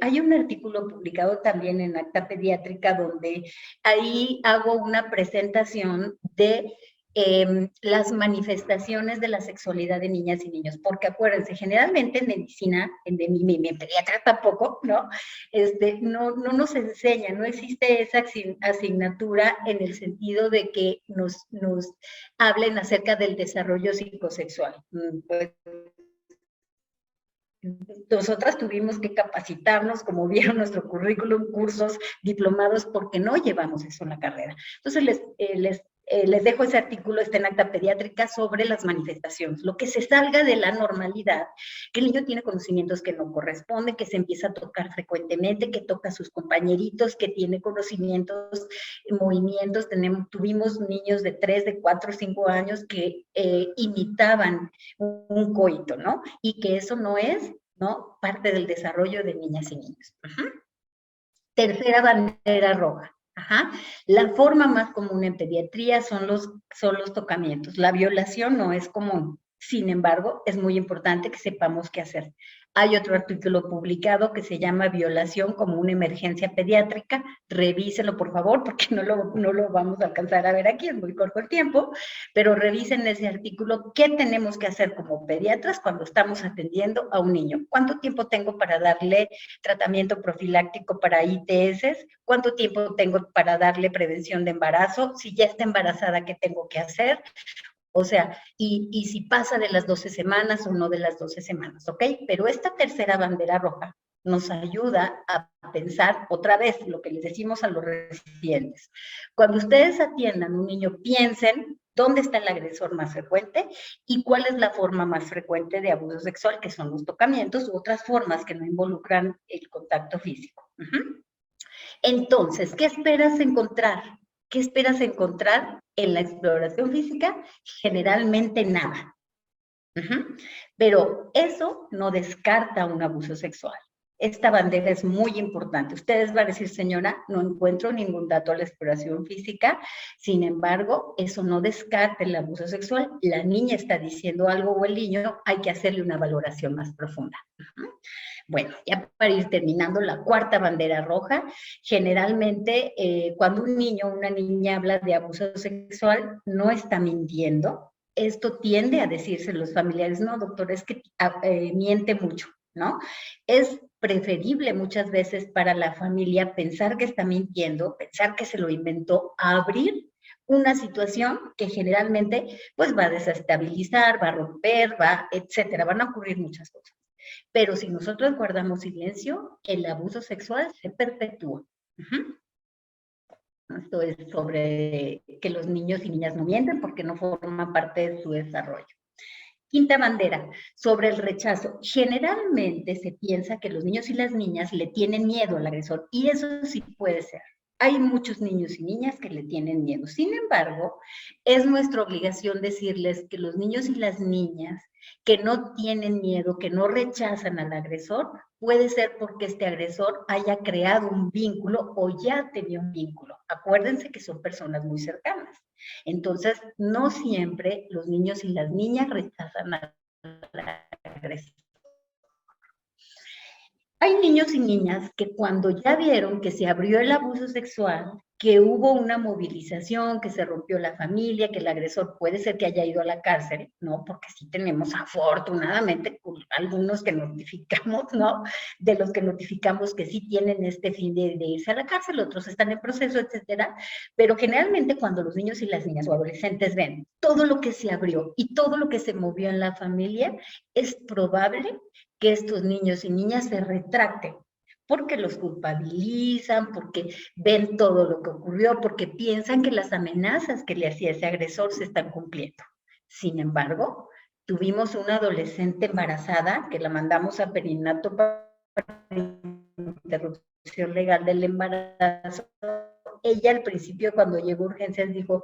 hay un artículo publicado también en Acta Pediátrica donde ahí hago una presentación de las manifestaciones de la sexualidad de niñas y niños, porque acuérdense, generalmente en medicina, en pediatra tampoco, ¿no? No nos enseña, no existe esa asignatura en el sentido de que nos hablen acerca del desarrollo psicosexual. Pues, nosotras tuvimos que capacitarnos, como vieron nuestro currículum, cursos, diplomados, porque no llevamos eso en la carrera. Entonces, les dejo ese artículo, está en Acta Pediátrica, sobre las manifestaciones, lo que se salga de la normalidad, que el niño tiene conocimientos que no corresponden, que se empieza a tocar frecuentemente, que toca a sus compañeritos, que tiene conocimientos, movimientos. Tuvimos niños de 3, de 4, 5 años que imitaban un coito, ¿no? Y que eso no es, ¿no?, parte del desarrollo de niñas y niños. Tercera bandera roja. La forma más común en pediatría son los tocamientos. La violación no es común. Sin embargo, es muy importante que sepamos qué hacer. Hay otro artículo publicado que se llama Violación como una emergencia pediátrica. Revísenlo, por favor, porque no lo vamos a alcanzar a ver aquí, es muy corto el tiempo, pero revisen ese artículo. ¿Qué tenemos que hacer como pediatras cuando estamos atendiendo a un niño? ¿Cuánto tiempo tengo para darle tratamiento profiláctico para ITS? ¿Cuánto tiempo tengo para darle prevención de embarazo? Si ya está embarazada, ¿qué tengo que hacer? O sea, y si pasa de las 12 semanas o no de las 12 semanas, ¿ok? Pero esta tercera bandera roja nos ayuda a pensar otra vez lo que les decimos a los residentes. Cuando ustedes atiendan a un niño, piensen dónde está el agresor más frecuente y cuál es la forma más frecuente de abuso sexual, que son los tocamientos u otras formas que no involucran el contacto físico. Entonces, ¿qué esperas encontrar? ¿Qué esperas encontrar en la exploración física? Generalmente nada. Pero eso no descarta un abuso sexual. Esta bandera es muy importante. Ustedes van a decir, señora, no encuentro ningún dato a la exploración física. Sin embargo, eso no descarta el abuso sexual. La niña está diciendo algo o el niño, hay que hacerle una valoración más profunda. Bueno, ya para ir terminando, la cuarta bandera roja, generalmente cuando un niño o una niña habla de abuso sexual, no está mintiendo. Esto tiende a decirse los familiares, no, doctor, es que miente mucho, ¿no? Es preferible muchas veces para la familia pensar que está mintiendo, pensar que se lo inventó, a abrir una situación que generalmente pues va a desestabilizar, va a romper, etcétera, van a ocurrir muchas cosas. Pero si nosotros guardamos silencio, el abuso sexual se perpetúa. Esto es sobre que los niños y niñas no mienten porque no forman parte de su desarrollo. Quinta bandera, sobre el rechazo. Generalmente se piensa que los niños y las niñas le tienen miedo al agresor, y eso sí puede ser. Hay muchos niños y niñas que le tienen miedo. Sin embargo, es nuestra obligación decirles que los niños y las niñas que no tienen miedo, que no rechazan al agresor, puede ser porque este agresor haya creado un vínculo o ya tenía un vínculo. Acuérdense que son personas muy cercanas. Entonces, no siempre los niños y las niñas rechazan al agresor. Hay niños y niñas que cuando ya vieron que se abrió el abuso sexual, que hubo una movilización, que se rompió la familia, que el agresor puede ser que haya ido a la cárcel, ¿no? Porque sí tenemos afortunadamente algunos que notificamos, ¿no? De los que notificamos que sí tienen este fin de irse a la cárcel, otros están en proceso, etcétera. Pero generalmente cuando los niños y las niñas o adolescentes ven todo lo que se abrió y todo lo que se movió en la familia, es probable que estos niños y niñas se retracten, porque los culpabilizan, porque ven todo lo que ocurrió, porque piensan que las amenazas que le hacía ese agresor se están cumpliendo. Sin embargo, tuvimos una adolescente embarazada que la mandamos a perinato para interrupción legal del embarazo. Ella al principio, cuando llegó a urgencias, dijo,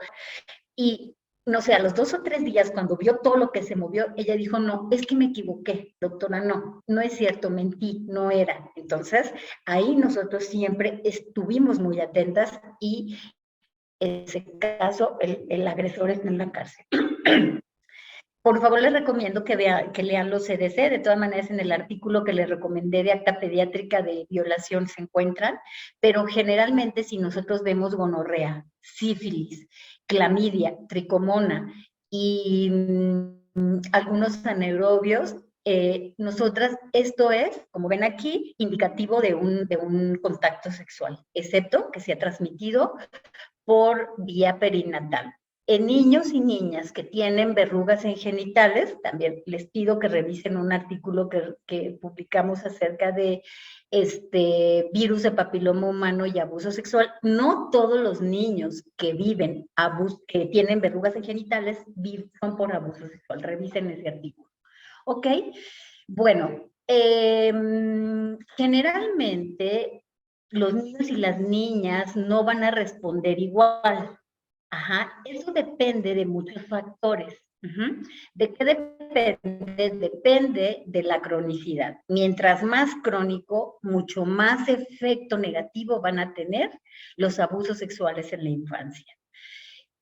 y no sé, a los 2 o 3 días, cuando vio todo lo que se movió, ella dijo, no, es que me equivoqué, doctora, no es cierto, mentí, no era. Entonces, ahí nosotros siempre estuvimos muy atentas y en ese caso, el agresor está en la cárcel. Por favor, les recomiendo que lean los CDC. De todas maneras, en el artículo que les recomendé de acta pediátrica de violación se encuentran, pero generalmente si nosotros vemos gonorrea, sífilis, clamidia, tricomona y algunos anaerobios, nosotras, esto es, como ven aquí, indicativo de un contacto sexual, excepto que sea transmitido por vía perinatal. En niños y niñas que tienen verrugas en genitales, también les pido que revisen un artículo que publicamos acerca de virus de papiloma humano y abuso sexual. No todos los niños que que tienen verrugas en genitales son por abuso sexual. Revisen ese artículo. ¿Ok? Bueno, generalmente los niños y las niñas no van a responder igual. Ajá, eso depende de muchos factores. ¿De qué depende? Depende de la cronicidad. Mientras más crónico, mucho más efecto negativo van a tener los abusos sexuales en la infancia.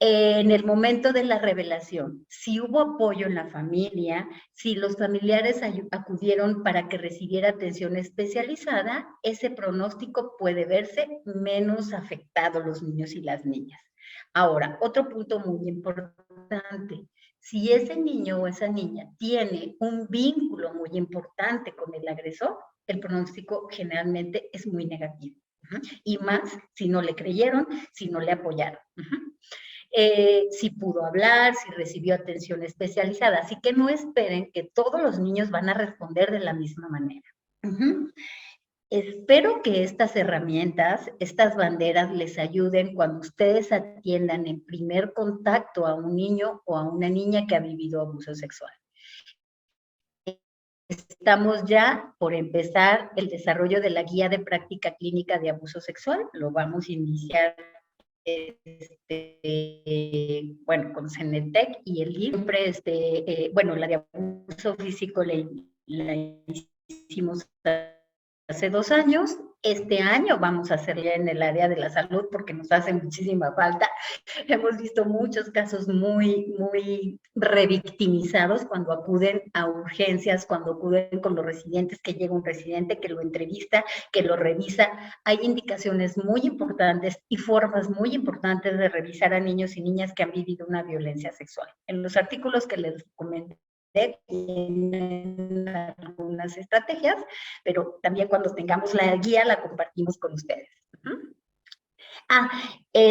En el momento de la revelación, si hubo apoyo en la familia, si los familiares acudieron para que recibiera atención especializada, ese pronóstico puede verse menos afectado los niños y las niñas. Ahora, otro punto muy importante, si ese niño o esa niña tiene un vínculo muy importante con el agresor, el pronóstico generalmente es muy negativo. Y más si no le creyeron, si no le apoyaron. Si pudo hablar, si recibió atención especializada. Así que no esperen que todos los niños van a responder de la misma manera. Espero que estas herramientas, estas banderas les ayuden cuando ustedes atiendan en primer contacto a un niño o a una niña que ha vivido abuso sexual. Estamos ya por empezar el desarrollo de la guía de práctica clínica de abuso sexual. Lo vamos a iniciar con CENETEC y el libre, la de abuso físico la hicimos hace 2 años. Este año vamos a hacerla en el área de la salud porque nos hace muchísima falta. Hemos visto muchos casos muy, muy revictimizados cuando acuden a urgencias, cuando acuden con los residentes, que llega un residente que lo entrevista, que lo revisa. Hay indicaciones muy importantes y formas muy importantes de revisar a niños y niñas que han vivido una violencia sexual. En los artículos que les comenté, tienen algunas estrategias, pero también cuando tengamos la guía la compartimos con ustedes.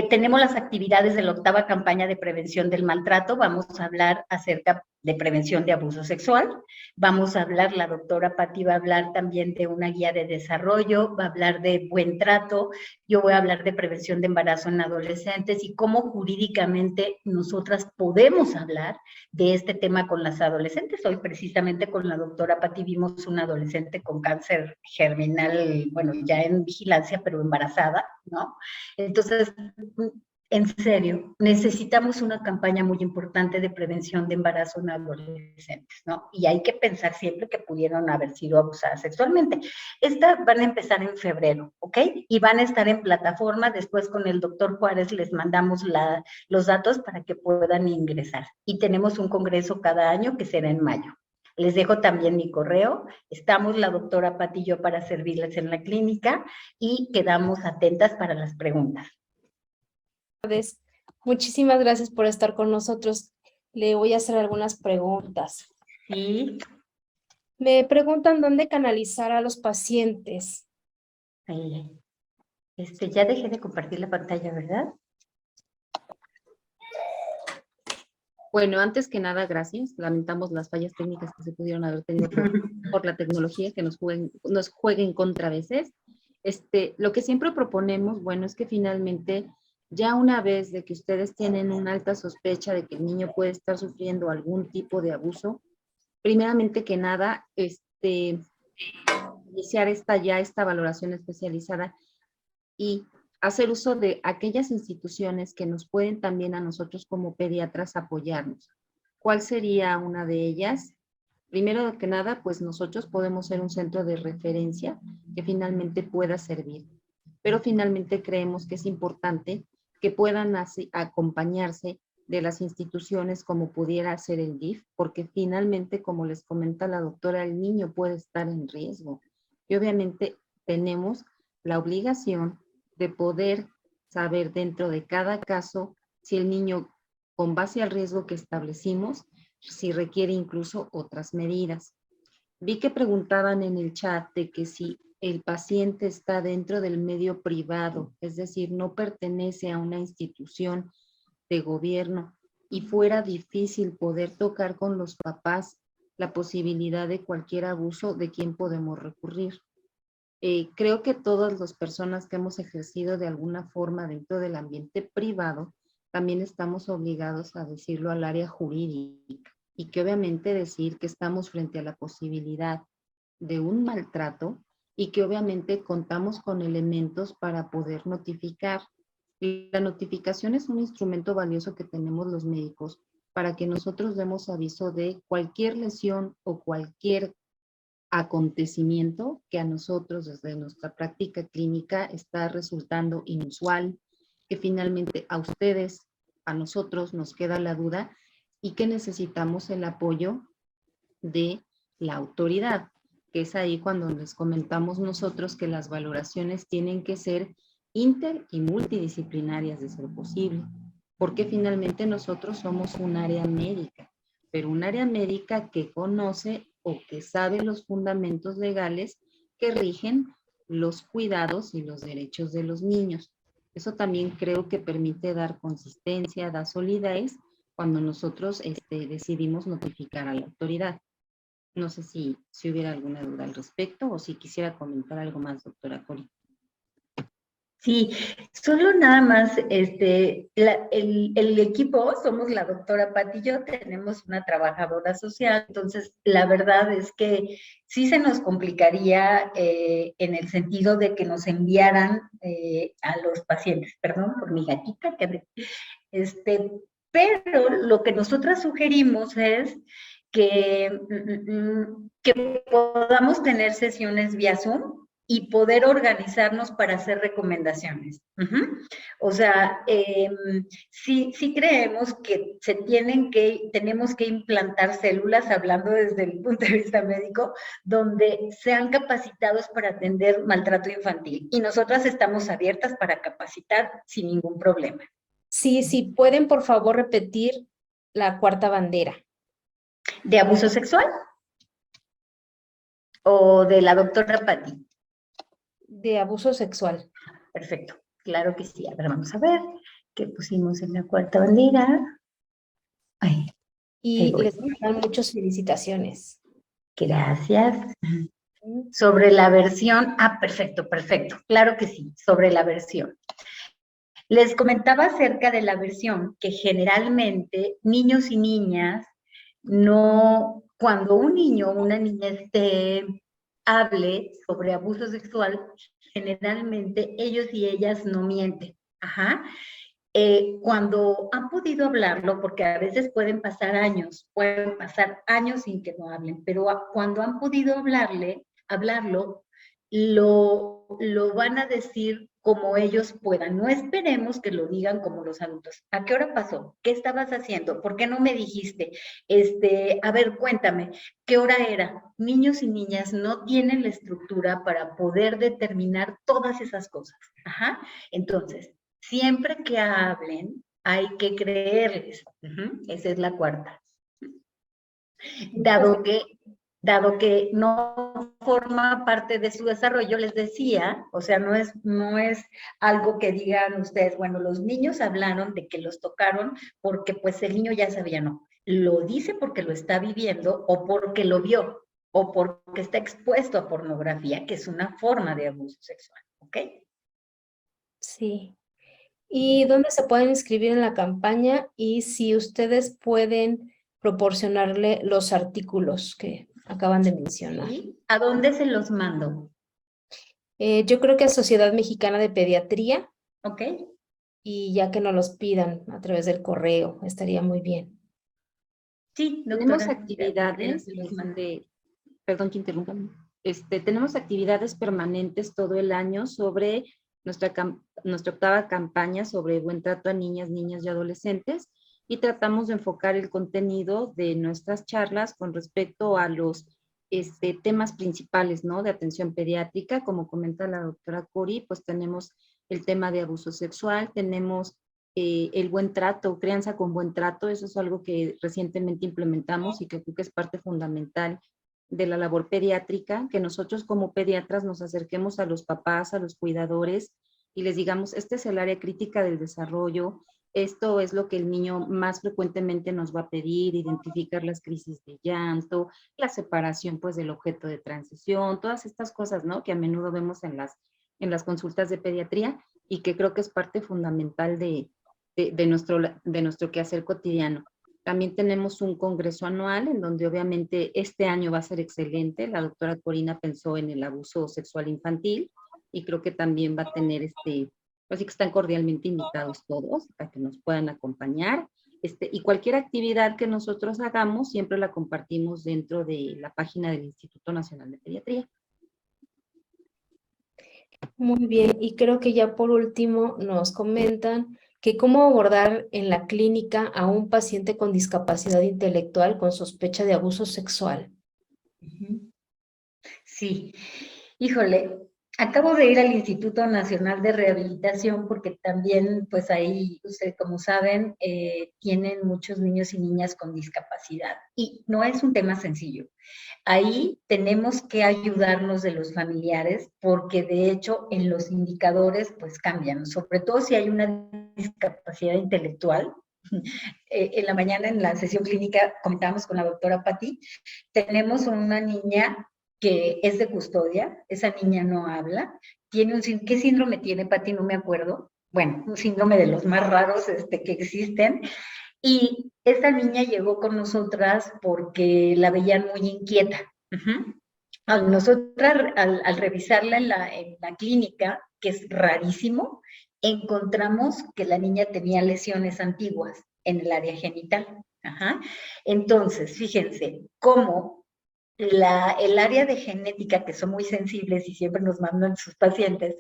Tenemos las actividades de la 8ª campaña de prevención del maltrato. Vamos a hablar acerca de prevención de abuso sexual. Vamos a hablar, la doctora Patti va a hablar también de una guía de desarrollo, va a hablar de buen trato. Yo voy a hablar de prevención de embarazo en adolescentes y cómo jurídicamente nosotras podemos hablar de este tema con las adolescentes. Hoy precisamente con la doctora Patti vimos una adolescente con cáncer germinal, bueno, ya en vigilancia, pero embarazada, ¿no? Entonces, en serio, necesitamos una campaña muy importante de prevención de embarazo en adolescentes, ¿no? Y hay que pensar siempre que pudieron haber sido abusadas sexualmente. Estas van a empezar en febrero, ¿ok? Y van a estar en plataforma. Después con el doctor Juárez les mandamos los datos para que puedan ingresar. Y tenemos un congreso cada año que será en mayo. Les dejo también mi correo. Estamos la doctora Patti y yo para servirles en la clínica y quedamos atentas para las preguntas. Muchísimas gracias por estar con nosotros. Le voy a hacer algunas preguntas. Sí. Me preguntan dónde canalizar a los pacientes. Ya dejé de compartir la pantalla, ¿verdad? Bueno, antes que nada, gracias. Lamentamos las fallas técnicas que se pudieron haber tenido por la tecnología que nos jueguen contra a veces. Lo que siempre proponemos, bueno, es que finalmente, ya una vez de que ustedes tienen una alta sospecha de que el niño puede estar sufriendo algún tipo de abuso, primeramente que nada, iniciar esta valoración especializada y hacer uso de aquellas instituciones que nos pueden también a nosotros como pediatras apoyarnos. ¿Cuál sería una de ellas? Primero que nada, pues nosotros podemos ser un centro de referencia que finalmente pueda servir, pero finalmente creemos que es importante que puedan así acompañarse de las instituciones como pudiera ser el DIF, porque finalmente, como les comenta la doctora, el niño puede estar en riesgo. Y obviamente tenemos la obligación de poder saber dentro de cada caso si el niño, con base al riesgo que establecimos, si requiere incluso otras medidas. Vi que preguntaban en el chat de que si el paciente está dentro del medio privado, es decir, no pertenece a una institución de gobierno y fuera difícil poder tocar con los papás la posibilidad de cualquier abuso, ¿de quién podemos recurrir? Creo que todas las personas que hemos ejercido de alguna forma dentro del ambiente privado, también estamos obligados a decirlo al área jurídica y que obviamente decir que estamos frente a la posibilidad de un maltrato y que obviamente contamos con elementos para poder notificar. La notificación es un instrumento valioso que tenemos los médicos para que nosotros demos aviso de cualquier lesión o cualquier acontecimiento que a nosotros desde nuestra práctica clínica está resultando inusual, que finalmente a ustedes, a nosotros nos queda la duda y que necesitamos el apoyo de la autoridad, que es ahí cuando les comentamos nosotros que las valoraciones tienen que ser inter y multidisciplinarias de ser posible, porque finalmente nosotros somos un área médica, pero un área médica que conoce o que sabe los fundamentos legales que rigen los cuidados y los derechos de los niños. Eso también creo que permite dar consistencia, da solidez cuando nosotros decidimos notificar a la autoridad. No sé si hubiera alguna duda al respecto o si quisiera comentar algo más, doctora Cori. Sí, solo nada más, el equipo, somos la doctora Pati y yo, tenemos una trabajadora social, entonces la verdad es que sí se nos complicaría en el sentido de que nos enviaran a los pacientes, perdón por mi gatita, pero lo que nosotras sugerimos es que podamos tener sesiones vía Zoom y poder organizarnos para hacer recomendaciones. O sea, sí creemos que tenemos que implantar células, hablando desde el punto de vista médico, donde sean capacitados para atender maltrato infantil. Y nosotras estamos abiertas para capacitar sin ningún problema. Sí, pueden por favor repetir la cuarta bandera. ¿De abuso sexual? ¿O de la doctora Pati? De abuso sexual. Perfecto, claro que sí. A ver, vamos a ver qué pusimos en la cuarta bandera. Ay, y les dan muchas felicitaciones. Gracias. Sobre la versión, perfecto, claro que sí, sobre la versión. Les comentaba acerca de la versión que generalmente niños y niñas no, cuando un niño o una niña hable sobre abuso sexual, generalmente ellos y ellas no mienten. Cuando han podido hablarlo, porque a veces pueden pasar años sin que no hablen, pero cuando han podido hablarlo, lo van a decir como ellos puedan. No esperemos que lo digan como los adultos. ¿A qué hora pasó? ¿Qué estabas haciendo? ¿Por qué no me dijiste? A ver, cuéntame, ¿qué hora era? Niños y niñas no tienen la estructura para poder determinar todas esas cosas. Entonces, siempre que hablen, hay que creerles. Esa es la cuarta. Dado que no forma parte de su desarrollo, les decía, o sea, no es algo que digan ustedes, bueno, los niños hablaron de que los tocaron porque pues el niño ya sabía, no. Lo dice porque lo está viviendo o porque lo vio o porque está expuesto a pornografía, que es una forma de abuso sexual, ¿ok? Sí. ¿Y dónde se pueden inscribir en la campaña? Y si ustedes pueden proporcionarle los artículos que acaban de mencionar. ¿Sí? ¿A dónde se los mando? Yo creo que a Sociedad Mexicana de Pediatría. Ok. Y ya que nos los pidan a través del correo, estaría muy bien. Sí, doctora. Tenemos actividades, perdón que interrumpa, tenemos actividades permanentes todo el año sobre nuestra octava campaña sobre buen trato a niñas, niños y adolescentes. y tratamos de enfocar el contenido de nuestras charlas con respecto a los temas principales, ¿no? De atención pediátrica, como comenta la doctora Cori, pues tenemos el tema de abuso sexual, tenemos el buen trato, crianza con buen trato, eso es algo que recientemente implementamos y que creo que es parte fundamental de la labor pediátrica, que nosotros como pediatras nos acerquemos a los papás, a los cuidadores y les digamos, este es el área crítica del desarrollo, esto es lo que el niño más frecuentemente nos va a pedir, identificar las crisis de llanto, la separación pues del objeto de transición, todas estas cosas, ¿no? Que a menudo vemos en las consultas de pediatría y que creo que es parte fundamental de nuestro quehacer cotidiano. También tenemos un congreso anual en donde obviamente este año va a ser excelente. La doctora Corina pensó en el abuso sexual infantil y creo que también va a tener así que están cordialmente invitados todos a que nos puedan acompañar. Y cualquier actividad que nosotros hagamos siempre la compartimos dentro de la página del Instituto Nacional de Pediatría. Muy bien, y creo que ya por último nos comentan que cómo abordar en la clínica a un paciente con discapacidad intelectual con sospecha de abuso sexual. Sí, híjole, acabo de ir al Instituto Nacional de Rehabilitación porque también, pues ahí, ustedes como saben, tienen muchos niños y niñas con discapacidad y no es un tema sencillo. Ahí tenemos que ayudarnos de los familiares porque de hecho en los indicadores pues cambian, sobre todo si hay una discapacidad intelectual. En la mañana en la sesión clínica comentábamos con la doctora Patti, tenemos una niña que es de custodia, esa niña no habla, tiene ¿qué síndrome tiene, Patti? No me acuerdo. Bueno, un síndrome de los más raros que existen. Y esta niña llegó con nosotras porque la veían muy inquieta. Nosotras, al revisarla en la clínica, que es rarísimo, encontramos que la niña tenía lesiones antiguas en el área genital. Entonces, fíjense cómo el área de genética, que son muy sensibles y siempre nos mandan sus pacientes,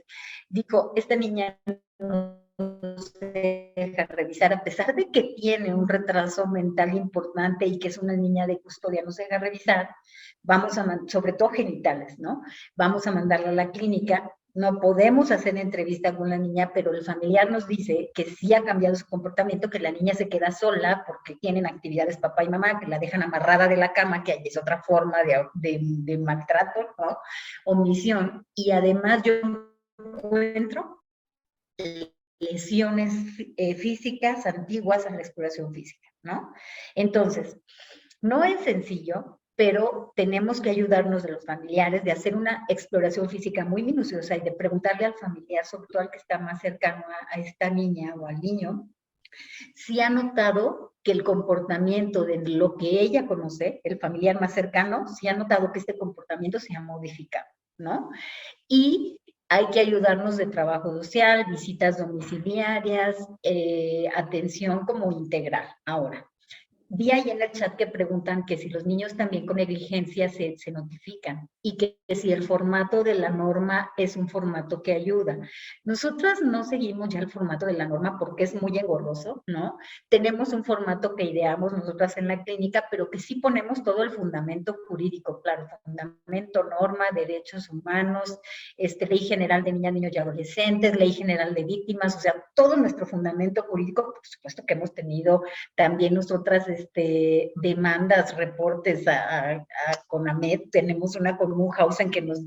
dijo, esta niña no se deja revisar, a pesar de que tiene un retraso mental importante y que es una niña de custodia, no se deja revisar, vamos a, sobre todo genitales, ¿no? Vamos a mandarla a la clínica, no podemos hacer entrevista con la niña, pero el familiar nos dice que sí ha cambiado su comportamiento, que la niña se queda sola porque tienen actividades papá y mamá, que la dejan amarrada de la cama, que es otra forma de maltrato, ¿no? Omisión, y además yo encuentro lesiones físicas antiguas a la exploración física, ¿no? Entonces, no es sencillo, pero tenemos que ayudarnos de los familiares, de hacer una exploración física muy minuciosa y de preguntarle al familiar, sobre todo al que está más cercano a esta niña o al niño, si ha notado que el comportamiento de lo que ella conoce, el familiar más cercano, si ha notado que este comportamiento se ha modificado, ¿no? Y hay que ayudarnos de trabajo social, visitas domiciliarias, atención como integral. Ahora, vi ahí en el chat que preguntan que si los niños también con negligencia se notifican y que si el formato de la norma es un formato que ayuda. Nosotras no seguimos ya el formato de la norma porque es muy engorroso, ¿no? Tenemos un formato que ideamos nosotras en la clínica, pero que sí ponemos todo el fundamento jurídico, claro, fundamento, norma, derechos humanos, Ley General de Niñas, Niños y Adolescentes, Ley General de Víctimas, o sea, todo nuestro fundamento jurídico, por supuesto que hemos tenido también nosotras demandas, reportes a CONAMED, tenemos una con Munchausen que nos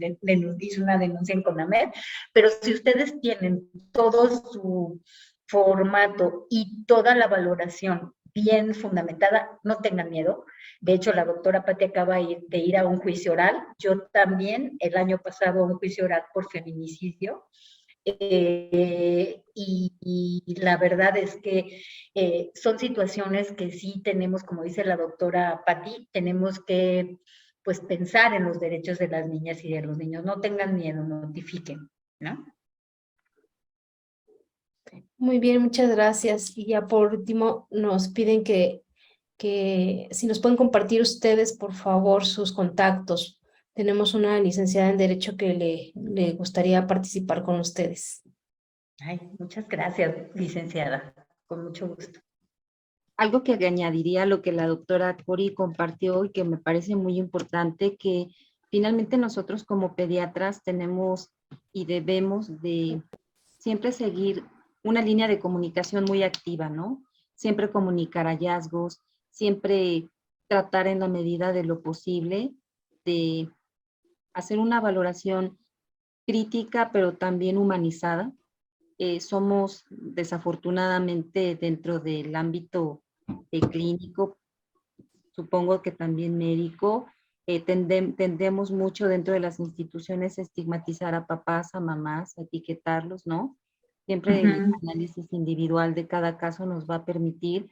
hizo una denuncia en CONAMED, pero si ustedes tienen todo su formato y toda la valoración bien fundamentada, no tengan miedo. De hecho, la doctora Patti acaba de ir a un juicio oral, yo también el año pasado a un juicio oral por feminicidio, y la verdad es que son situaciones que sí tenemos, como dice la doctora Patti, tenemos que pues pensar en los derechos de las niñas y de los niños. No tengan miedo, notifiquen, ¿no? Muy bien, muchas gracias. Y ya por último nos piden que si nos pueden compartir ustedes, por favor, sus contactos. Tenemos una licenciada en Derecho que le gustaría participar con ustedes. Ay, muchas gracias, licenciada. Con mucho gusto. algo que añadiría a lo que la doctora Cori compartió y que me parece muy importante, que finalmente nosotros como pediatras tenemos y debemos de siempre seguir una línea de comunicación muy activa, ¿no? Siempre comunicar hallazgos, siempre tratar en la medida de lo posible de hacer una valoración crítica, pero también humanizada. Somos desafortunadamente dentro del ámbito clínico, supongo que también médico, tendemos mucho dentro de las instituciones a estigmatizar a papás, a mamás, a etiquetarlos, ¿no? Siempre el análisis individual de cada caso nos va a permitir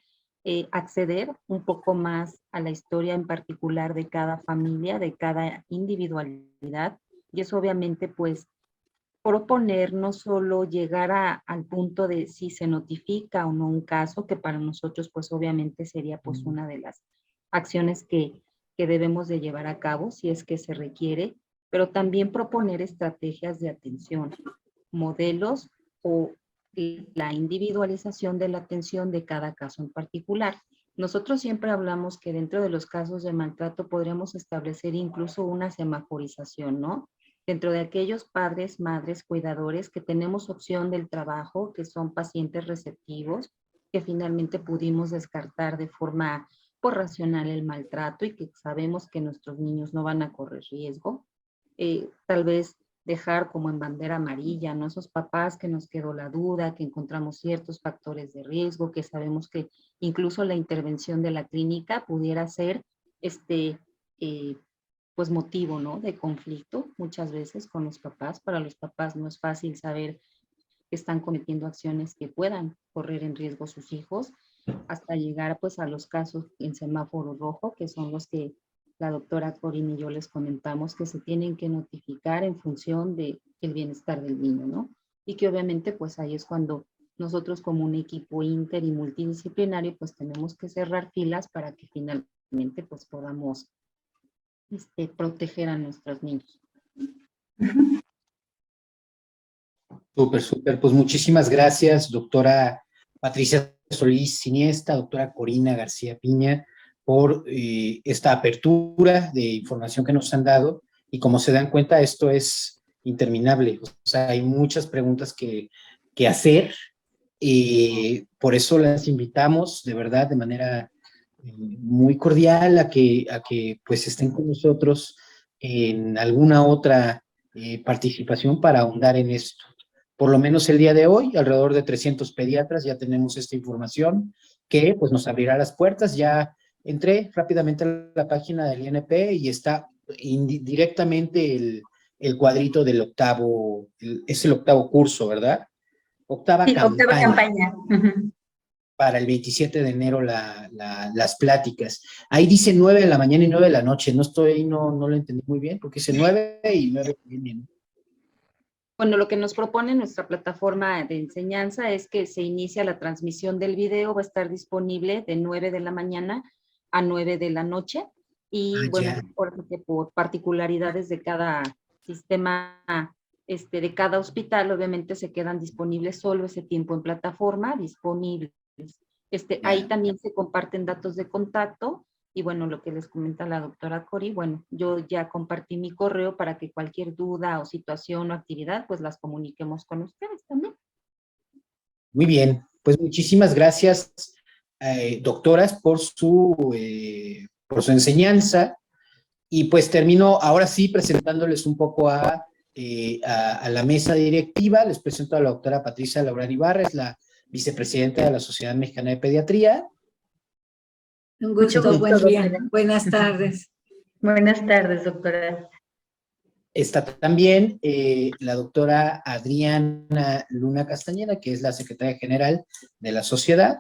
acceder un poco más a la historia en particular de cada familia, de cada individualidad, y eso obviamente pues proponer no solo llegar al punto de si se notifica o no un caso, que para nosotros pues obviamente sería pues una de las acciones que debemos de llevar a cabo si es que se requiere, pero también proponer estrategias de atención, modelos o la individualización de la atención de cada caso en particular. Nosotros siempre hablamos que dentro de los casos de maltrato podríamos establecer incluso una semaforización, ¿no? Dentro de aquellos padres, madres, cuidadores que tenemos opción del trabajo, que son pacientes receptivos, que finalmente pudimos descartar de forma por racional el maltrato y que sabemos que nuestros niños no van a correr riesgo. Tal vez dejar como en bandera amarilla, ¿no? Esos papás que nos quedó la duda, que encontramos ciertos factores de riesgo, que sabemos que incluso la intervención de la clínica pudiera ser pues motivo, ¿no? De conflicto muchas veces con los papás. Para los papás no es fácil saber que están cometiendo acciones que puedan correr en riesgo sus hijos, hasta llegar pues a los casos en semáforo rojo, que son los que la doctora Corín y yo les comentamos que se tienen que notificar en función del bienestar del niño, ¿no? Y que obviamente pues ahí es cuando nosotros como un equipo inter y multidisciplinario pues tenemos que cerrar filas para que finalmente pues podamos proteger a nuestros niños. Súper, súper. Pues muchísimas gracias, doctora Patricia Solís Siniesta, doctora Corina García Piña, por esta apertura de información que nos han dado. Y como se dan cuenta, esto es interminable. O sea, hay muchas preguntas que hacer. Por eso las invitamos, de verdad, de manera muy cordial a que pues estén con nosotros en alguna otra participación para ahondar en esto. Por lo menos el día de hoy, alrededor de 300 pediatras ya tenemos esta información que pues nos abrirá las puertas. Ya entré rápidamente a la página del INP y está directamente el cuadrito del octavo, es el octavo curso, ¿verdad? Octava Sí, campaña. octava campaña. Para el 27 de enero las pláticas. Ahí dice 9 de la mañana y 9 de la noche. No lo entendí muy bien, porque dice 9 y 9 bien. Bueno, lo que nos propone nuestra plataforma de enseñanza es que se inicia la transmisión del video, va a estar disponible de 9 de la mañana a 9 de la noche. Y bueno, por particularidades de cada sistema, de cada hospital, obviamente se quedan disponibles solo ese tiempo en plataforma, disponibles. Ahí también se comparten datos de contacto y bueno, lo que les comenta la doctora Cori, bueno, yo ya compartí mi correo para que cualquier duda o situación o actividad, pues las comuniquemos con ustedes también. Muy bien, pues muchísimas gracias, doctoras, por su enseñanza. Y pues termino ahora sí presentándoles un poco a la mesa directiva. Les presento a la doctora Patricia Laurán Ibarra, es la vicepresidenta de la Sociedad Mexicana de Pediatría. Un gusto, buen día. Buenas tardes. Buenas tardes, doctora. Está también la doctora Adriana Luna Castañeda, que es la secretaria general de la sociedad.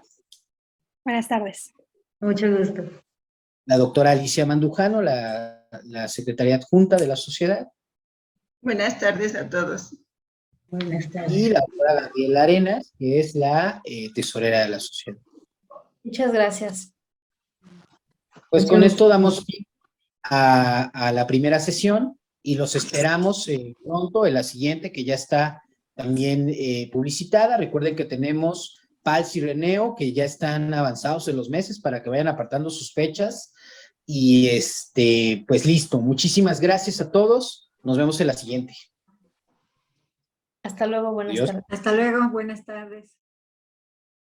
Buenas tardes. Mucho gusto. La doctora Alicia Mandujano, la secretaria adjunta de la sociedad. Buenas tardes a todos. Buenas tardes. Y la doctora Gabriela Arenas, que es la tesorera de la sociedad. Muchas gracias. Pues con esto damos fin a la primera sesión y los esperamos pronto en la siguiente, que ya está también publicitada. Recuerden que tenemos Pals y Reneo, que ya están avanzados en los meses para que vayan apartando sus fechas. Y pues listo. Muchísimas gracias a todos. Nos vemos en la siguiente. Hasta luego, buenas Adiós. tardes. Hasta luego, buenas tardes.